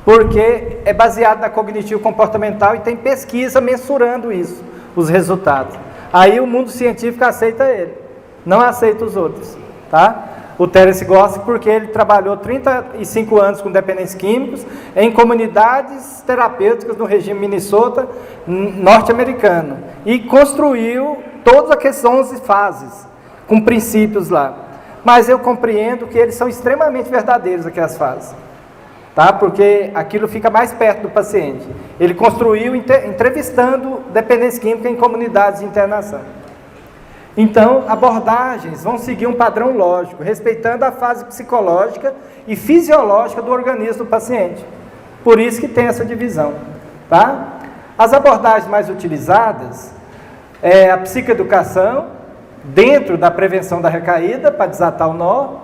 [SPEAKER 1] porque é baseado na cognitivo-comportamental e tem pesquisa mensurando isso, os resultados. Aí o mundo científico aceita ele, não aceita os outros, tá? O Terence Goss, porque ele trabalhou 35 anos com dependentes químicos em comunidades terapêuticas no regime Minnesota norte-americano e construiu todas aquelas 11 fases, com princípios lá. Mas eu compreendo que eles são extremamente verdadeiros, aquelas fases, tá? Porque aquilo fica mais perto do paciente. Ele construiu entrevistando dependentes químicos em comunidades de internação. Então, abordagens vão seguir um padrão lógico, respeitando a fase psicológica e fisiológica do organismo do paciente. Por isso que tem essa divisão, tá? As abordagens mais utilizadas é a psicoeducação, dentro da prevenção da recaída, para desatar o nó.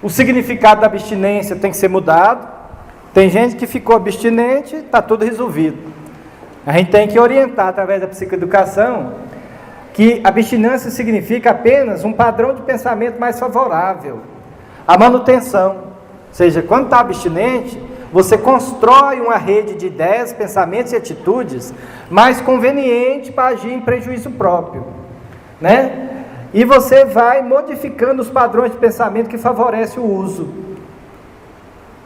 [SPEAKER 1] O significado da abstinência tem que ser mudado. Tem gente que ficou abstinente, está tudo resolvido. A gente tem que orientar, através da psicoeducação, que abstinência significa apenas um padrão de pensamento mais favorável, a manutenção. Ou seja, quando está abstinente, você constrói uma rede de ideias, pensamentos e atitudes mais conveniente para agir em prejuízo próprio, né? E você vai modificando os padrões de pensamento que favorecem o uso.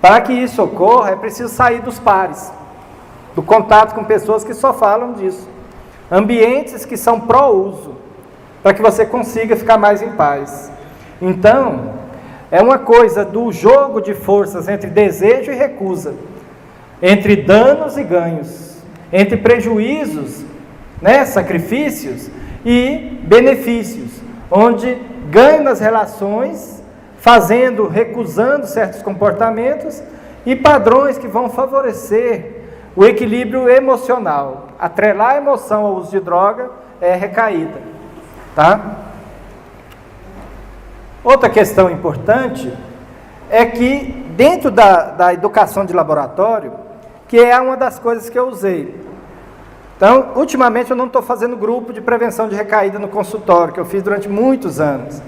[SPEAKER 1] Para que isso ocorra, é preciso sair dos pares, do contato com pessoas que só falam disso. Ambientes que são pró-uso, para que você consiga ficar mais em paz. Então, é uma coisa do jogo de forças entre desejo e recusa, entre danos e ganhos, entre prejuízos, né, sacrifícios e benefícios, onde ganho nas relações, recusando certos comportamentos e padrões que vão favorecer o equilíbrio emocional. Atrelar a emoção ao uso de droga é recaída, tá? Outra questão importante é que dentro da educação de laboratório, que é uma das coisas que eu usei. Então, ultimamente eu não estou fazendo grupo de prevenção de recaída no consultório, que eu fiz durante muitos anos.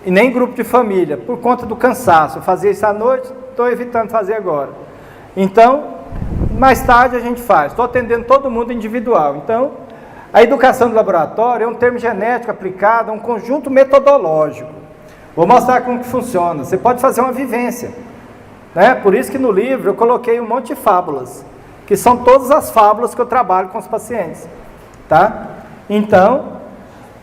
[SPEAKER 1] E nem grupo de família, por conta do cansaço. Eu fazia isso à noite, estou evitando fazer agora. Então, mais tarde a gente faz. Estou atendendo todo mundo individual. Então, a educação do laboratório é um termo genético aplicado a um conjunto metodológico. Vou mostrar como que funciona. Você pode fazer uma vivência, né? Por isso que no livro eu coloquei um monte de fábulas, que são todas as fábulas que eu trabalho com os pacientes, tá? Então,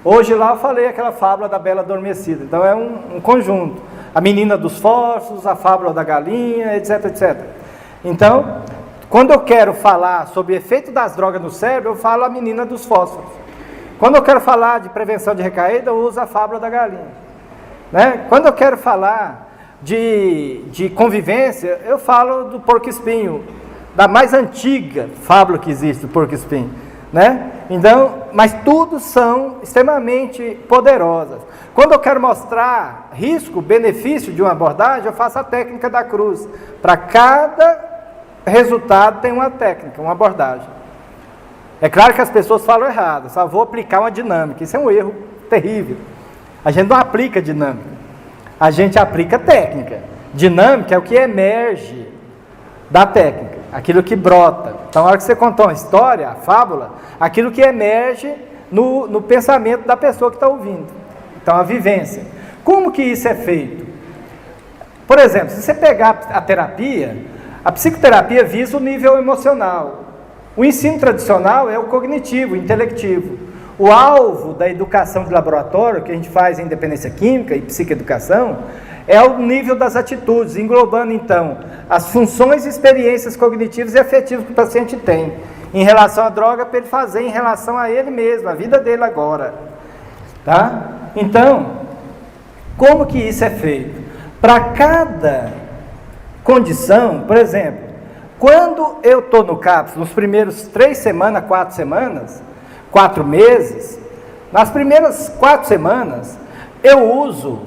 [SPEAKER 1] hoje lá eu falei aquela fábula da Bela Adormecida. Então é um conjunto. A menina dos fósforos, a fábula da galinha, etc, etc. Então, quando eu quero falar sobre o efeito das drogas no cérebro, eu falo a menina dos fósforos. Quando eu quero falar de prevenção de recaída, eu uso a fábula da galinha, né? Quando eu quero falar de convivência, eu falo do porco-espinho, da mais antiga fábula que existe, do porco-espinho, né? Então, mas tudo são extremamente poderosas. Quando eu quero mostrar risco, benefício de uma abordagem, eu faço a técnica da cruz. Para cada resultado tem uma técnica, uma abordagem. É claro que as pessoas falam errado, só vou aplicar uma dinâmica. Isso é um erro terrível. A gente não aplica dinâmica, a gente aplica técnica. Dinâmica é o que emerge da técnica, aquilo que brota. Então, na hora que você contar uma história, a fábula, aquilo que emerge no pensamento da pessoa que está ouvindo. Então, a vivência. Como que isso é feito? Por exemplo, se você pegar a terapia, a psicoterapia visa o nível emocional. O ensino tradicional é o cognitivo, o intelectivo. O alvo da educação de laboratório, que a gente faz em dependência química e psicoeducação, é o nível das atitudes, englobando então as funções e experiências cognitivas e afetivas que o paciente tem em relação à droga, para ele fazer em relação a ele mesmo, a vida dele agora. Tá? Então, como que isso é feito? Para cada condição, por exemplo, quando eu estou no CAPS, nos primeiros 3 semanas, 4 semanas, 4 meses, nas primeiras 4 semanas, eu uso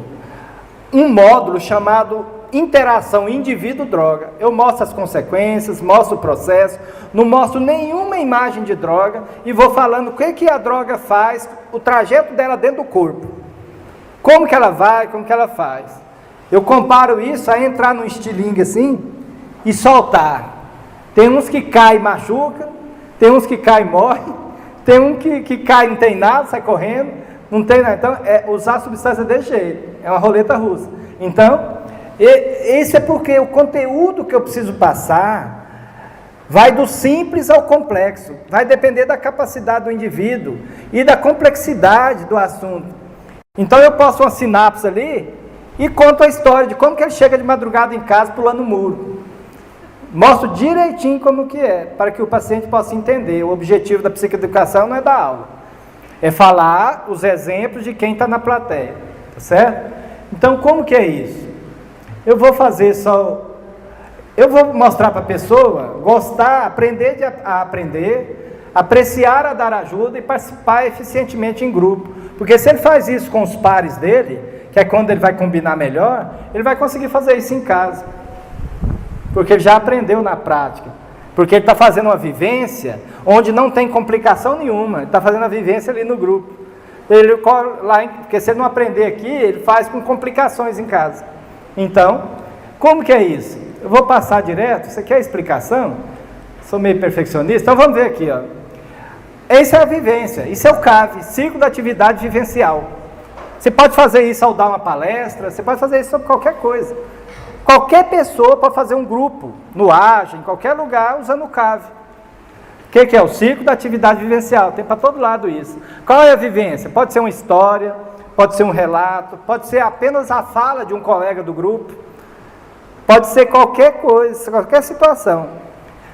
[SPEAKER 1] um módulo chamado interação indivíduo-droga. Eu mostro as consequências, mostro o processo, não mostro nenhuma imagem de droga e vou falando o que a droga faz, o trajeto dela dentro do corpo. Como que ela vai, como que ela faz. Eu comparo isso a entrar num estilingue assim e soltar. Tem uns que caem e machuca, tem uns que caem e morrem, tem um que cai e não tem nada, sai correndo, não tem nada. Então, usar a substância desse jeito, é uma roleta russa. Então, esse é porque o conteúdo que eu preciso passar vai do simples ao complexo, vai depender da capacidade do indivíduo e da complexidade do assunto. Então eu posso uma sinapse ali e conto a história de como que ele chega de madrugada em casa pulando o muro. Mostro direitinho como que é, para que o paciente possa entender. O objetivo da psicoeducação não é dar aula, é falar os exemplos de quem está na plateia, tá certo? Então como que é isso? Eu vou fazer só... Eu vou mostrar para a pessoa gostar, aprender a aprender, apreciar a dar ajuda e participar eficientemente em grupo. Porque se ele faz isso com os pares dele, que é quando ele vai combinar melhor, ele vai conseguir fazer isso em casa. Porque ele já aprendeu na prática. Porque ele está fazendo uma vivência onde não tem complicação nenhuma. Ele está fazendo a vivência ali no grupo. Porque se ele não aprender aqui, ele faz com complicações em casa. Então, como que é isso? Eu vou passar direto, você quer explicação? Sou meio perfeccionista, então vamos ver aqui, ó. Essa é a vivência, isso é o CAV, Ciclo da Atividade Vivencial. Você pode fazer isso ao dar uma palestra, você pode fazer isso sobre qualquer coisa. Qualquer pessoa pode fazer um grupo, no AGE, em qualquer lugar, usando o CAV. O que é o Ciclo da Atividade Vivencial? Tem para todo lado isso. Qual é a vivência? Pode ser uma história, pode ser um relato, pode ser apenas a fala de um colega do grupo. Pode ser qualquer coisa, qualquer situação.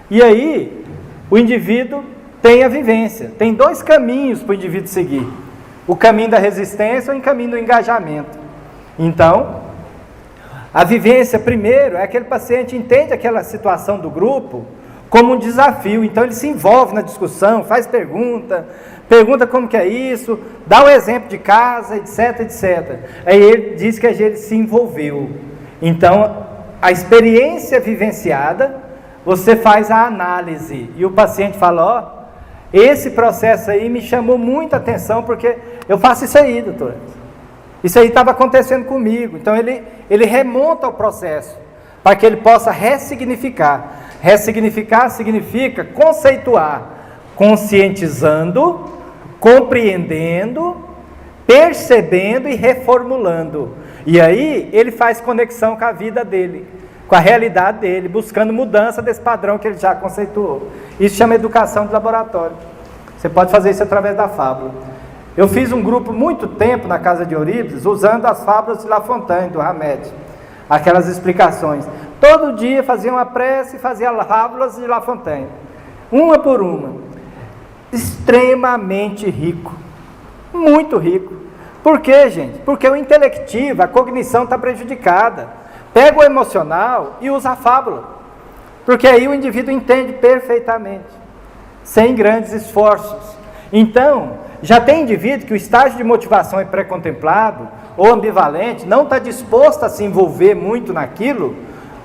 [SPEAKER 1] E aí, o indivíduo tem a vivência. Tem dois caminhos para o indivíduo seguir. O caminho da resistência ou o caminho do engajamento. Então, a vivência, primeiro, é aquele paciente entende aquela situação do grupo como um desafio. Então, ele se envolve na discussão, faz pergunta como que é isso, dá o exemplo de casa, etc, etc. Aí ele diz que ele se envolveu. Então, a experiência vivenciada, você faz a análise e o paciente fala, ó, esse processo aí me chamou muita atenção porque eu faço isso aí, doutor. Isso aí estava acontecendo comigo. Então ele remonta ao processo para que ele possa ressignificar. Ressignificar significa conceituar, conscientizando, compreendendo, percebendo e reformulando. E aí ele faz conexão com a vida dele, com a realidade dele, buscando mudança desse padrão que ele já conceituou. Isso chama educação de laboratório. Você pode fazer isso através da fábula. Eu fiz um grupo muito tempo na casa de Eurípides, usando as fábulas de La Fontaine, do Hamed. Aquelas explicações. Todo dia fazia uma prece e fazia fábulas de La Fontaine. Uma por uma. Extremamente rico. Muito rico. Por quê, gente? Porque o intelectivo, a cognição está prejudicada. Pega o emocional e usa a fábula. Porque aí o indivíduo entende perfeitamente, sem grandes esforços. Então, já tem indivíduo que o estágio de motivação é pré-contemplado, ou ambivalente, não está disposto a se envolver muito naquilo,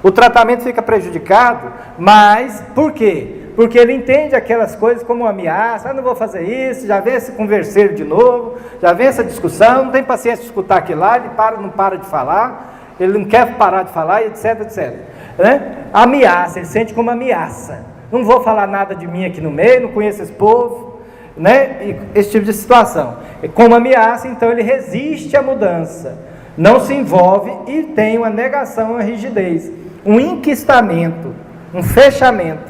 [SPEAKER 1] o tratamento fica prejudicado, mas por quê? Porque ele entende aquelas coisas como uma ameaça, não vou fazer isso, já vem esse converseiro de novo, já vem essa discussão, não tem paciência de escutar aquilo lá, ele não para de falar, ele não quer parar de falar, etc, etc. Né? Ameaça, ele sente como ameaça, não vou falar nada de mim aqui no meio, não conheço esse povo, né? Esse tipo de situação. Como ameaça, então ele resiste à mudança, não se envolve e tem uma negação, uma rigidez, um enquistamento, um fechamento.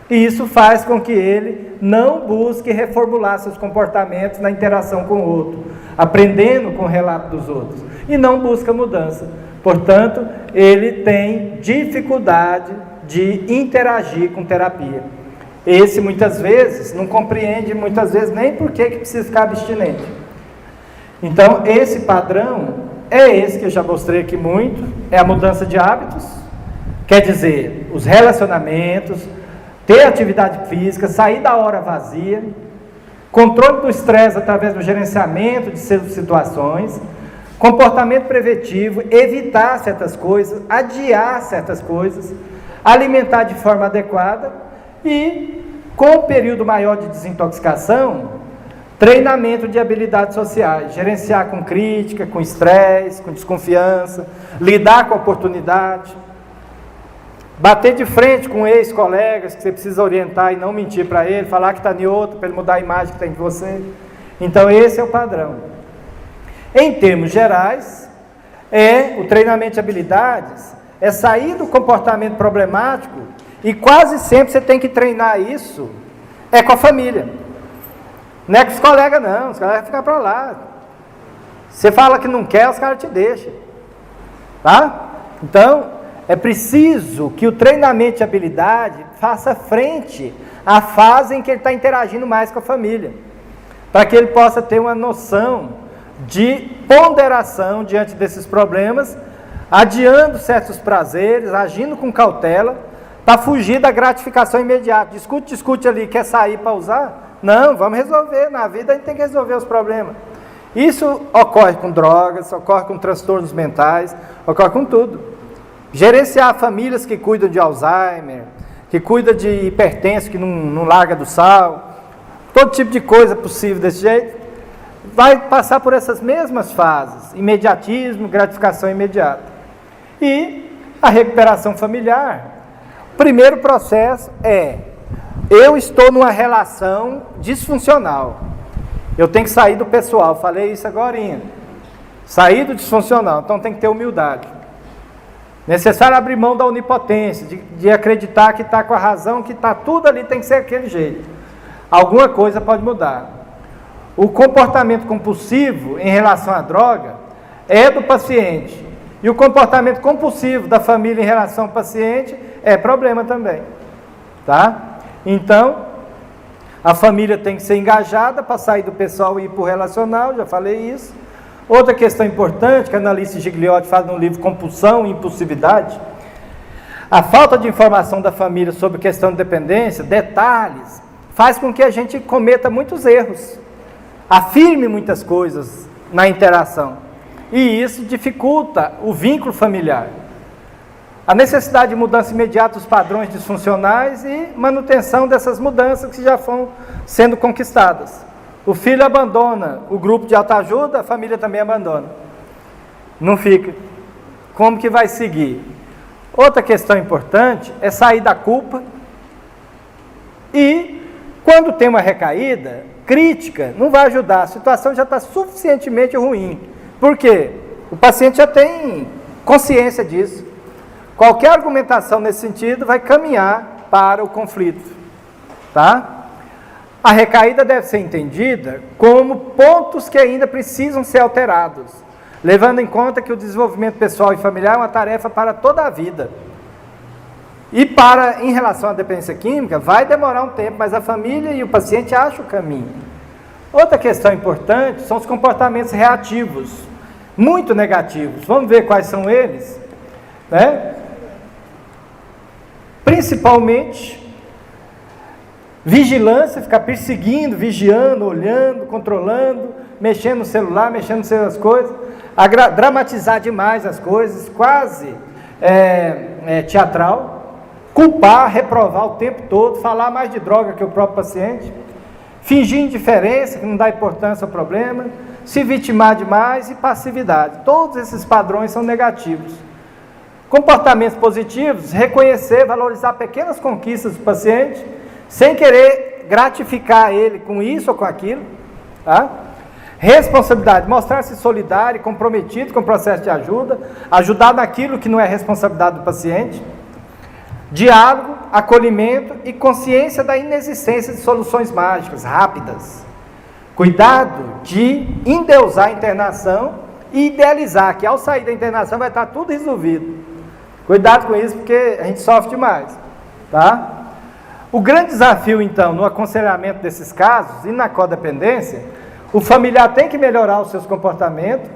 [SPEAKER 1] E isso faz com que ele não busque reformular seus comportamentos na interação com o outro, aprendendo com o relato dos outros, e não busca mudança. Portanto, ele tem dificuldade de interagir com terapia. Esse, muitas vezes, não compreende, muitas vezes, nem por que precisa ficar abstinente. Então, esse padrão é esse que eu já mostrei aqui muito, é a mudança de hábitos, quer dizer, os relacionamentos, ter atividade física, sair da hora vazia, controle do estresse através do gerenciamento de situações, comportamento preventivo, evitar certas coisas, adiar certas coisas, alimentar de forma adequada e, com um período maior de desintoxicação, treinamento de habilidades sociais, gerenciar com crítica, com estresse, com desconfiança, lidar com a oportunidade. Bater de frente com ex-colegas que você precisa orientar e não mentir para ele, falar que está em outro, para ele mudar a imagem que tem de você. Então, esse é o padrão. Em termos gerais, o treinamento de habilidades é sair do comportamento problemático e quase sempre você tem que treinar isso com a família. Não é com os colegas, não. Os colegas ficam para lá. Você fala que não quer, os caras te deixam. Tá? Então, é preciso que o treinamento de habilidade faça frente à fase em que ele está interagindo mais com a família, para que ele possa ter uma noção de ponderação diante desses problemas, adiando certos prazeres, agindo com cautela, para fugir da gratificação imediata. Discute ali, quer sair para usar? Não, vamos resolver. Na vida a gente tem que resolver os problemas. Isso ocorre com drogas, ocorre com transtornos mentais, ocorre com tudo. Gerenciar famílias que cuidam de Alzheimer, que cuidam de hipertenso, que não larga do sal, todo tipo de coisa possível desse jeito, vai passar por essas mesmas fases, imediatismo, gratificação imediata. E a recuperação familiar, o primeiro processo eu estou numa relação disfuncional, eu tenho que sair do pessoal, falei isso agorinha, sair do disfuncional, então tem que ter humildade. Necessário abrir mão da onipotência, de acreditar que está com a razão, que está tudo ali, tem que ser aquele jeito. Alguma coisa pode mudar. O comportamento compulsivo em relação à droga é do paciente. E o comportamento compulsivo da família em relação ao paciente é problema também. Tá? Então, a família tem que ser engajada para sair do pessoal e ir para o relacional, já falei isso. Outra questão importante que a Annalise Gigliotti faz no livro Compulsão e Impulsividade, a falta de informação da família sobre questão de dependência, detalhes, faz com que a gente cometa muitos erros, afirme muitas coisas na interação, e isso dificulta o vínculo familiar. A necessidade de mudança imediata dos padrões disfuncionais e manutenção dessas mudanças que já foram sendo conquistadas. O filho abandona o grupo de autoajuda, a família também abandona. Não fica. Como que vai seguir? Outra questão importante é sair da culpa e, quando tem uma recaída, crítica não vai ajudar. A situação já está suficientemente ruim. Por quê? O paciente já tem consciência disso. Qualquer argumentação nesse sentido vai caminhar para o conflito. Tá? A recaída deve ser entendida como pontos que ainda precisam ser alterados, levando em conta que o desenvolvimento pessoal e familiar é uma tarefa para toda a vida. E em relação à dependência química, vai demorar um tempo, mas a família e o paciente acham o caminho. Outra questão importante são os comportamentos reativos, muito negativos. Vamos ver quais são eles, né? Principalmente vigilância, ficar perseguindo, vigiando, olhando, controlando, mexendo no celular, mexendo nas coisas, dramatizar demais as coisas, quase teatral, culpar, reprovar o tempo todo, falar mais de droga que o próprio paciente, fingir indiferença, que não dá importância ao problema, se vitimar demais e passividade. Todos esses padrões são negativos. Comportamentos positivos, reconhecer, valorizar pequenas conquistas do paciente, sem querer gratificar ele com isso ou com aquilo. Tá? Responsabilidade, mostrar-se solidário e comprometido com o processo de ajuda, ajudar naquilo que não é responsabilidade do paciente. Diálogo, acolhimento e consciência da inexistência de soluções mágicas, rápidas. Cuidado de endeusar a internação e idealizar que ao sair da internação vai estar tudo resolvido. Cuidado com isso, porque a gente sofre demais. Tá? O grande desafio, então, no aconselhamento desses casos e na codependência, o familiar tem que melhorar os seus comportamentos.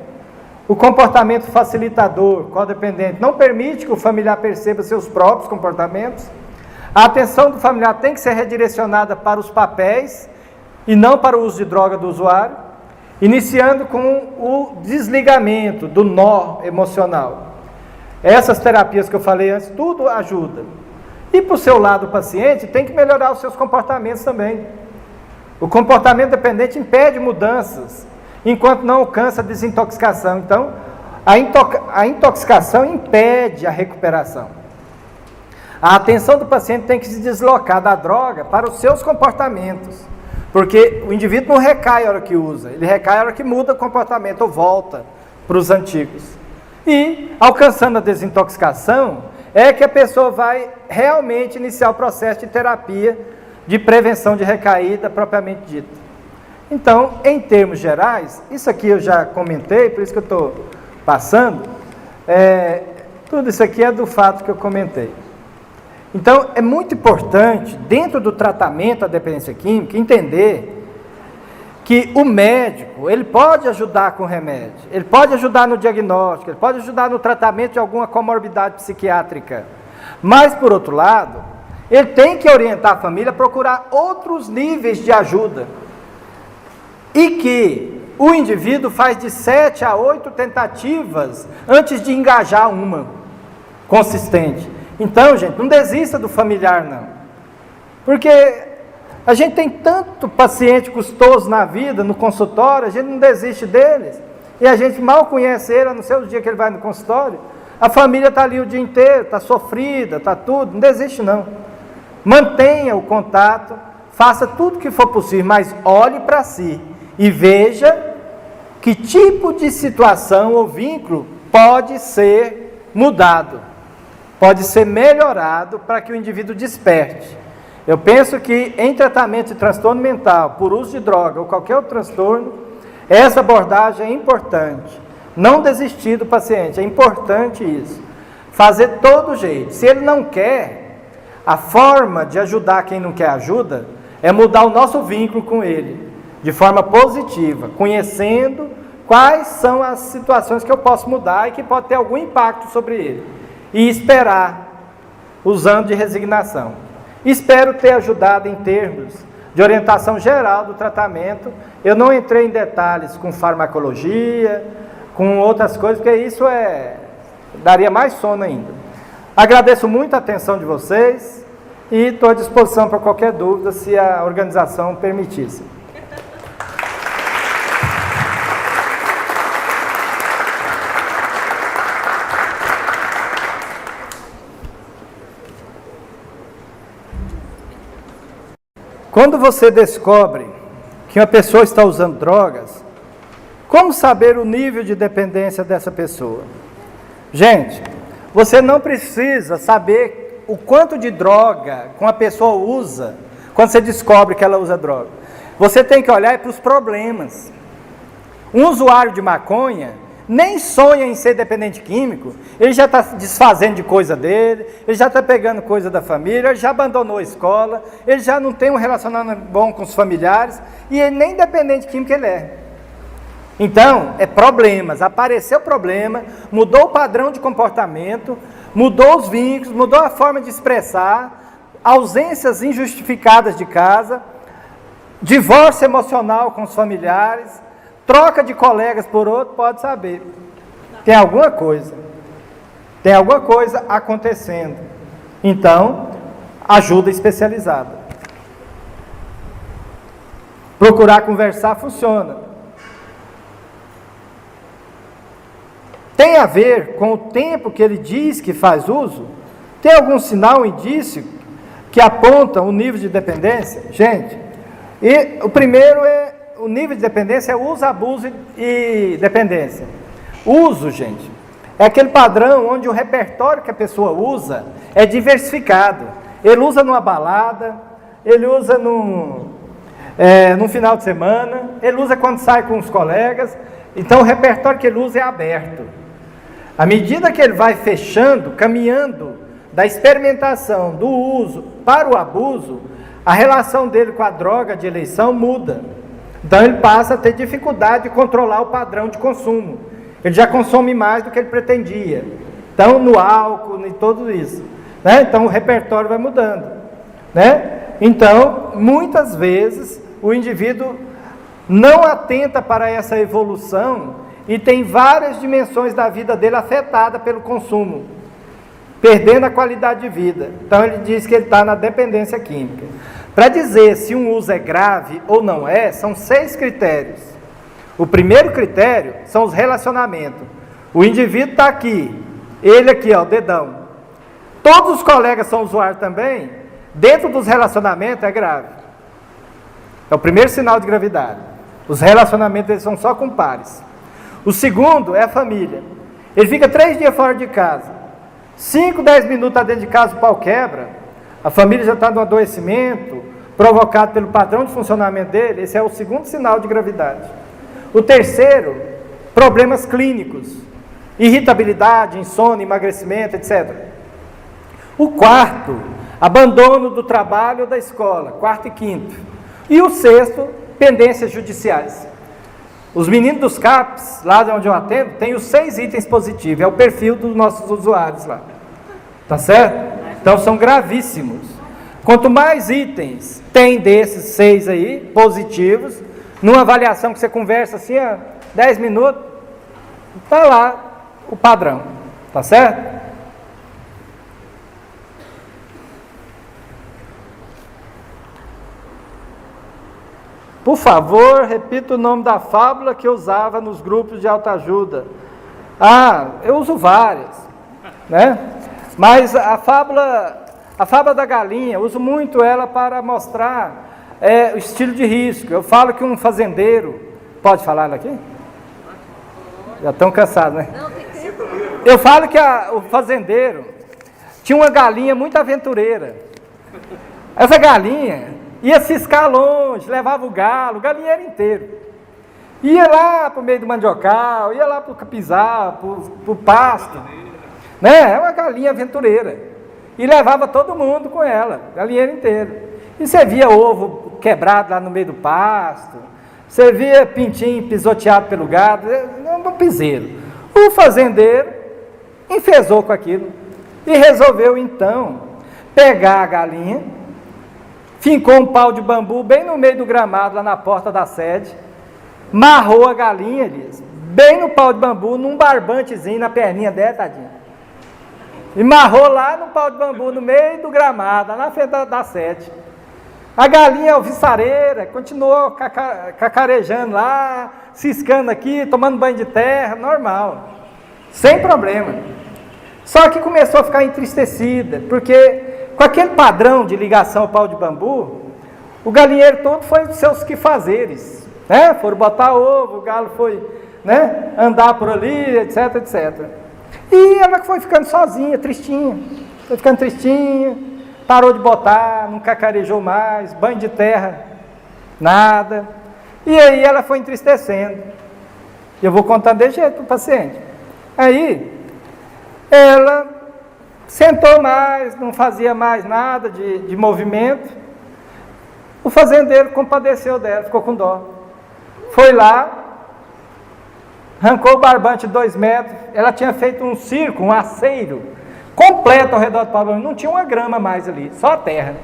[SPEAKER 1] O comportamento facilitador, codependente, não permite que o familiar perceba seus próprios comportamentos. A atenção do familiar tem que ser redirecionada para os papéis e não para o uso de droga do usuário, iniciando com o desligamento do nó emocional. Essas terapias que eu falei antes, tudo ajuda. E para o seu lado, o paciente tem que melhorar os seus comportamentos também. O comportamento dependente impede mudanças, enquanto não alcança a desintoxicação. Então, a intoxicação impede a recuperação. A atenção do paciente tem que se deslocar da droga para os seus comportamentos, porque o indivíduo não recai a hora que usa, ele recai a hora que muda o comportamento ou volta para os antigos. E, alcançando a desintoxicação, é que a pessoa vai realmente iniciar o processo de terapia de prevenção de recaída propriamente dita. Então, em termos gerais, isso aqui eu já comentei, por isso que eu estou passando, tudo isso aqui é do fato que eu comentei. Então, é muito importante, dentro do tratamento da dependência química, entender que o médico, ele pode ajudar com remédio, ele pode ajudar no diagnóstico, ele pode ajudar no tratamento de alguma comorbidade psiquiátrica, mas, por outro lado, ele tem que orientar a família a procurar outros níveis de ajuda, e que o indivíduo faz de 7 a 8 tentativas antes de engajar uma consistente. Então, gente, não desista do familiar, não. Porque a gente tem tanto paciente custoso na vida, no consultório, a gente não desiste deles. E a gente mal conhece ele, a não ser o dia que ele vai no consultório. A família está ali o dia inteiro, está sofrida, está tudo. Não desiste, não. Mantenha o contato, faça tudo o que for possível, mas olhe para si e veja que tipo de situação ou vínculo pode ser mudado, pode ser melhorado para que o indivíduo desperte. Eu penso que em tratamento de transtorno mental, por uso de droga ou qualquer outro transtorno, essa abordagem é importante. Não desistir do paciente, é importante isso. Fazer todo jeito. Se ele não quer, a forma de ajudar quem não quer ajuda é mudar o nosso vínculo com ele, de forma positiva, conhecendo quais são as situações que eu posso mudar e que pode ter algum impacto sobre ele. E esperar, usando de resignação. Espero ter ajudado em termos de orientação geral do tratamento. Eu não entrei em detalhes com farmacologia, com outras coisas, porque isso daria mais sono ainda. Agradeço muito a atenção de vocês e estou à disposição para qualquer dúvida, se a organização permitisse. Quando você descobre que uma pessoa está usando drogas, como saber o nível de dependência dessa pessoa? Gente, você não precisa saber o quanto de droga uma pessoa usa quando você descobre que ela usa droga. Você tem que olhar para os problemas. Um usuário de maconha nem sonha em ser dependente químico, ele já está desfazendo de coisa dele, ele já está pegando coisa da família, ele já abandonou a escola, ele já não tem um relacionamento bom com os familiares, e ele nem dependente químico ele é. Então, é problemas, apareceu problema, mudou o padrão de comportamento, mudou os vínculos, mudou a forma de expressar, ausências injustificadas de casa, divórcio emocional com os familiares, troca de colegas por outro, pode saber. Tem alguma coisa acontecendo. Então, ajuda especializada. Procurar conversar funciona. Tem a ver com o tempo que ele diz que faz uso? Tem algum sinal, indício, que aponta o nível de dependência? Gente, e o primeiro o nível de dependência é uso, abuso e dependência. Uso, gente, é aquele padrão onde o repertório que a pessoa usa é diversificado. Ele usa numa balada, ele usa num final de semana, ele usa quando sai com os colegas. Então o repertório que ele usa é aberto. À medida que ele vai fechando, caminhando da experimentação, do uso para o abuso, a relação dele com a droga de eleição muda. Então ele passa a ter dificuldade de controlar o padrão de consumo. Ele já consome mais do que ele pretendia. Então no álcool, em tudo isso, né? Então o repertório vai mudando, né? Então, muitas vezes, o indivíduo não atenta para essa evolução e tem várias dimensões da vida dele afetada pelo consumo, perdendo a qualidade de vida. Então ele diz que ele está na dependência química. Para dizer se um uso é grave ou não é, são 6 critérios. O primeiro critério são os relacionamentos. O indivíduo está aqui, ele aqui, ó, o dedão. todos os colegas são usuários também, dentro dos relacionamentos é grave. É o primeiro sinal de gravidade. Os relacionamentos eles são só com pares. O segundo é a família. Ele fica 3 dias fora de casa. 5, 10 minutos está dentro de casa, o pau quebra. A família já está no adoecimento, provocado pelo padrão de funcionamento dele. Esse é o segundo sinal de gravidade. O terceiro, problemas clínicos. Irritabilidade, insônia, emagrecimento, etc. O quarto, abandono do trabalho ou da escola. Quarto e quinto. E o sexto, pendências judiciais. Os meninos dos CAPs, lá onde eu atendo, tem os 6 itens positivos. É o perfil dos nossos usuários lá. Tá certo? Então são gravíssimos. Quanto mais itens tem desses 6 aí, positivos, numa avaliação que você conversa assim, 10 minutos, tá lá o padrão. Tá certo? Por favor, repita o nome da fábula que eu usava nos grupos de autoajuda. Eu uso várias, né? Mas a fábula da galinha, eu uso muito ela para mostrar o estilo de risco. Eu falo que um fazendeiro, pode falar ela aqui? Já estão cansados, né? Eu falo que o fazendeiro tinha uma galinha muito aventureira. Essa galinha ia ciscar longe, levava o galinheiro inteiro. Ia lá para o meio do mandiocal, ia lá para o capizal, para o pasto. Né? É uma galinha aventureira. E levava todo mundo com ela, galinheiro inteiro. E você via ovo quebrado lá no meio do pasto, você via pintinho pisoteado pelo gado, um piseiro. O fazendeiro enfesou com aquilo e resolveu então pegar a galinha, fincou um pau de bambu bem no meio do gramado, lá na porta da sede, marrou a galinha, Elias, bem no pau de bambu, num barbantezinho na perninha dela, tadinha. E marrou lá no pau de bambu, no meio do gramado, lá na frente da sede. A galinha alviçareira continuou cacarejando lá, ciscando aqui, tomando banho de terra, normal, sem problema. Só que começou a ficar entristecida, porque com aquele padrão de ligação ao pau de bambu, o galinheiro todo foi dos seus quefazeres, né? Foram botar ovo, o galo foi, né, andar por ali, etc, etc. E ela foi ficando sozinha, tristinha, foi ficando tristinha, parou de botar, não cacarejou mais, banho de terra, nada. E aí ela foi entristecendo. Eu vou contando desse jeito para o paciente. Aí, ela sentou mais, não fazia mais nada de movimento. O fazendeiro compadeceu dela, ficou com dó. Foi lá, arrancou o barbante de 2 metros. Ela tinha feito um circo, um aceiro completo ao redor do pau, não tinha uma grama mais ali, só a terra.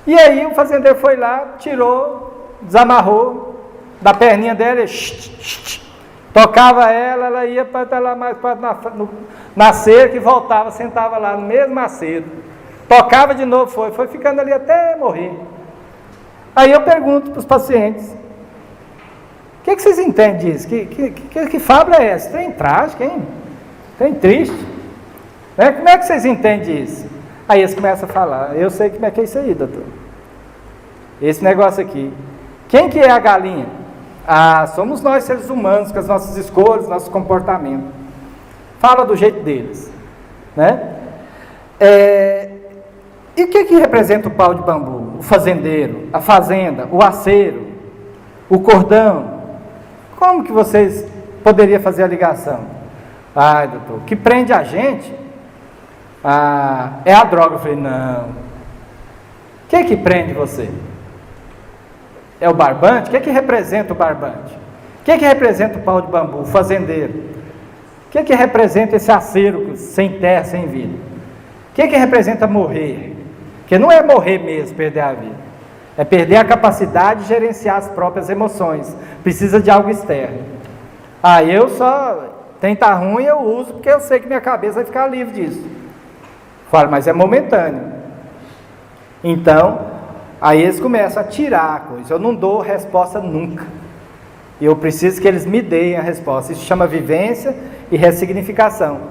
[SPEAKER 1] E aí o fazendeiro foi lá, tirou, desamarrou da perninha dela, tocava ela ia para estar lá mais na cerca e voltava, sentava lá no mesmo macedo, tocava de novo, foi ficando ali até morrer. Aí eu pergunto para os pacientes: o que vocês entendem disso? Que fábula é essa? Tem trágico, hein? Tem triste. Né? Como é que vocês entendem isso? Aí eles começam a falar: eu sei como é que é isso aí, doutor. Esse negócio aqui. Quem que é a galinha? Somos nós, seres humanos, com as nossas escolhas, nosso comportamento. Fala do jeito deles. Né? E o que representa o pau de bambu? O fazendeiro, a fazenda, o aceiro, o cordão. Como que vocês poderiam fazer a ligação? Doutor, o que prende a gente é a droga. Eu falei: não. O que prende você? É o barbante? O que representa o barbante? O que representa o pau de bambu, o fazendeiro? O que representa esse aceiro sem terra, sem vida? O que representa morrer? Porque não é morrer mesmo, perder a vida. É perder a capacidade de gerenciar as próprias emoções. Precisa de algo externo. Eu só tá ruim, eu uso, porque eu sei que minha cabeça vai ficar livre disso. Falo: mas é momentâneo. Então, aí eles começam a tirar a coisa. Eu não dou resposta nunca. E eu preciso que eles me deem a resposta. Isso chama vivência e ressignificação.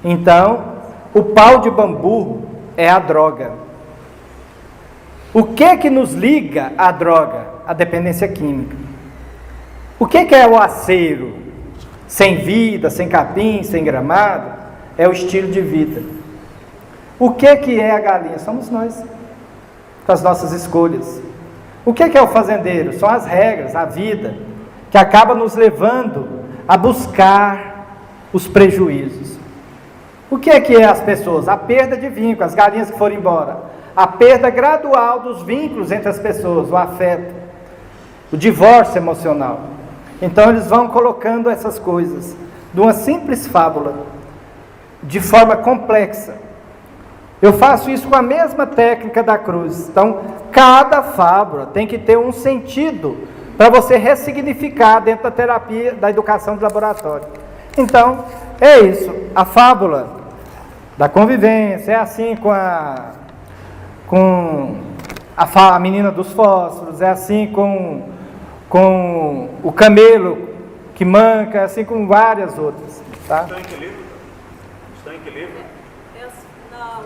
[SPEAKER 1] Então, o pau de bambu é a droga. O que nos liga à droga? A dependência química. O que é o aceiro? Sem vida, sem capim, sem gramado? É o estilo de vida. O que é a galinha? Somos nós, com as nossas escolhas. O que é o fazendeiro? São as regras, a vida, que acaba nos levando a buscar os prejuízos. O que é as pessoas? A perda de vínculo, as galinhas que foram embora. A perda gradual dos vínculos entre as pessoas, o afeto, o divórcio emocional. Então eles vão colocando essas coisas, de uma simples fábula, de forma complexa. Eu faço isso com a mesma técnica da cruz. Então, cada fábula tem que ter um sentido para você ressignificar dentro da terapia, da educação de laboratório. Então, é isso. A fábula da convivência é assim com a menina dos fósforos, é assim com o camelo que manca, é assim com várias outras. Tá?
[SPEAKER 3] Está em que livro? Está em que livro?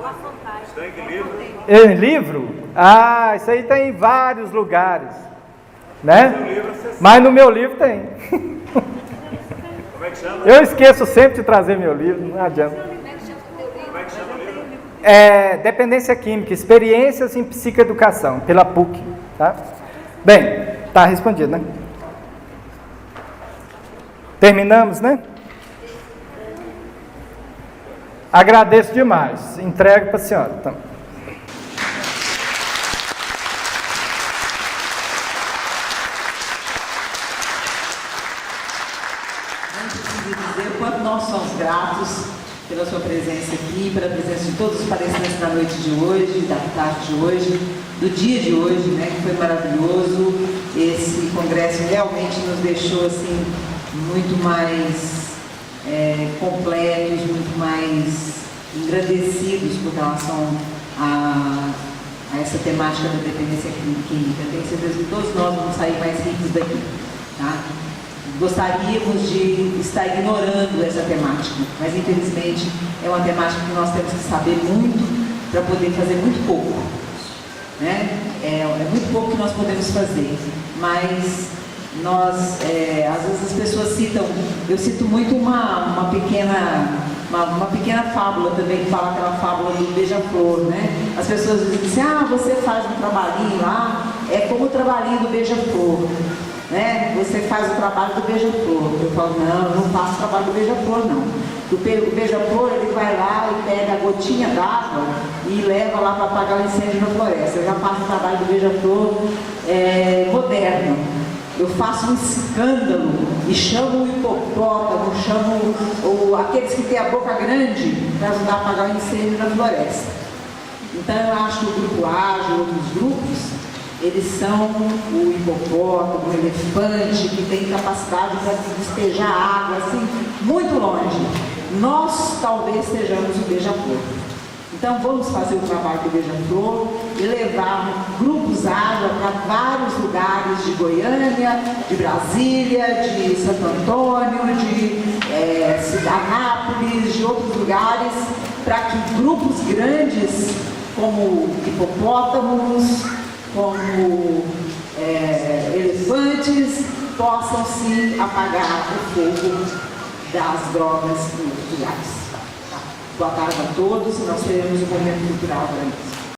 [SPEAKER 2] La Fontaine.
[SPEAKER 3] Está em que livro?
[SPEAKER 1] Em livro? Ah, isso aí tem em vários lugares, né? Mas no meu livro tem.
[SPEAKER 3] Como é que chama?
[SPEAKER 1] Eu esqueço sempre de trazer meu livro, não adianta.
[SPEAKER 3] Como é que chama o livro?
[SPEAKER 1] É Dependência Química, Experiências em Psicoeducação, pela PUC, tá? Bem, tá respondido, né? Terminamos, né? Agradeço demais. Entrego para a senhora. Então.
[SPEAKER 4] Não preciso dizer o quanto nós somos gratos pela sua presença aqui, pela presença de todos os palestrantes da noite de hoje, da tarde de hoje, do dia de hoje, né, que foi maravilhoso. Esse congresso realmente nos deixou assim muito mais completos, muito mais engrandecidos por relação a essa temática da dependência química. Tenho certeza que todos nós vamos sair mais ricos daqui, tá? Gostaríamos de estar ignorando essa temática, mas infelizmente é uma temática que nós temos que saber muito para poder fazer muito pouco, né? É muito pouco que nós podemos fazer, mas nós, às vezes as pessoas citam, eu cito muito uma pequena fábula também, que fala aquela fábula do beija-flor, né? As pessoas dizem assim, você faz um trabalhinho lá, é como o trabalhinho do beija-flor, né? Você faz o trabalho do beija-flor. Eu falo, não, eu não faço o trabalho do beija-flor, não. O beija-flor, ele vai lá e pega a gotinha d'água e leva lá para apagar o incêndio na floresta. Eu já faço o trabalho do beija-flor moderno. Eu faço um escândalo e chamo o hipopótamo, chamo aqueles que têm a boca grande para ajudar a apagar o incêndio na floresta. Então eu acho que o grupo ágil, outros grupos, eles são o hipopótamo, o elefante, que tem capacidade para despejar água assim, muito longe. Nós talvez sejamos o beija-flor. Então vamos fazer o trabalho do beija-flor e levar grupos água para vários lugares de Goiânia, de Brasília, de Santo Antônio, de Anápolis, de outros lugares, para que grupos grandes como hipopótamos, como elefantes, possam sim apagar o fogo das drogas em outros lugares. Boa tarde a todos, nós teremos um momento cultural para isso.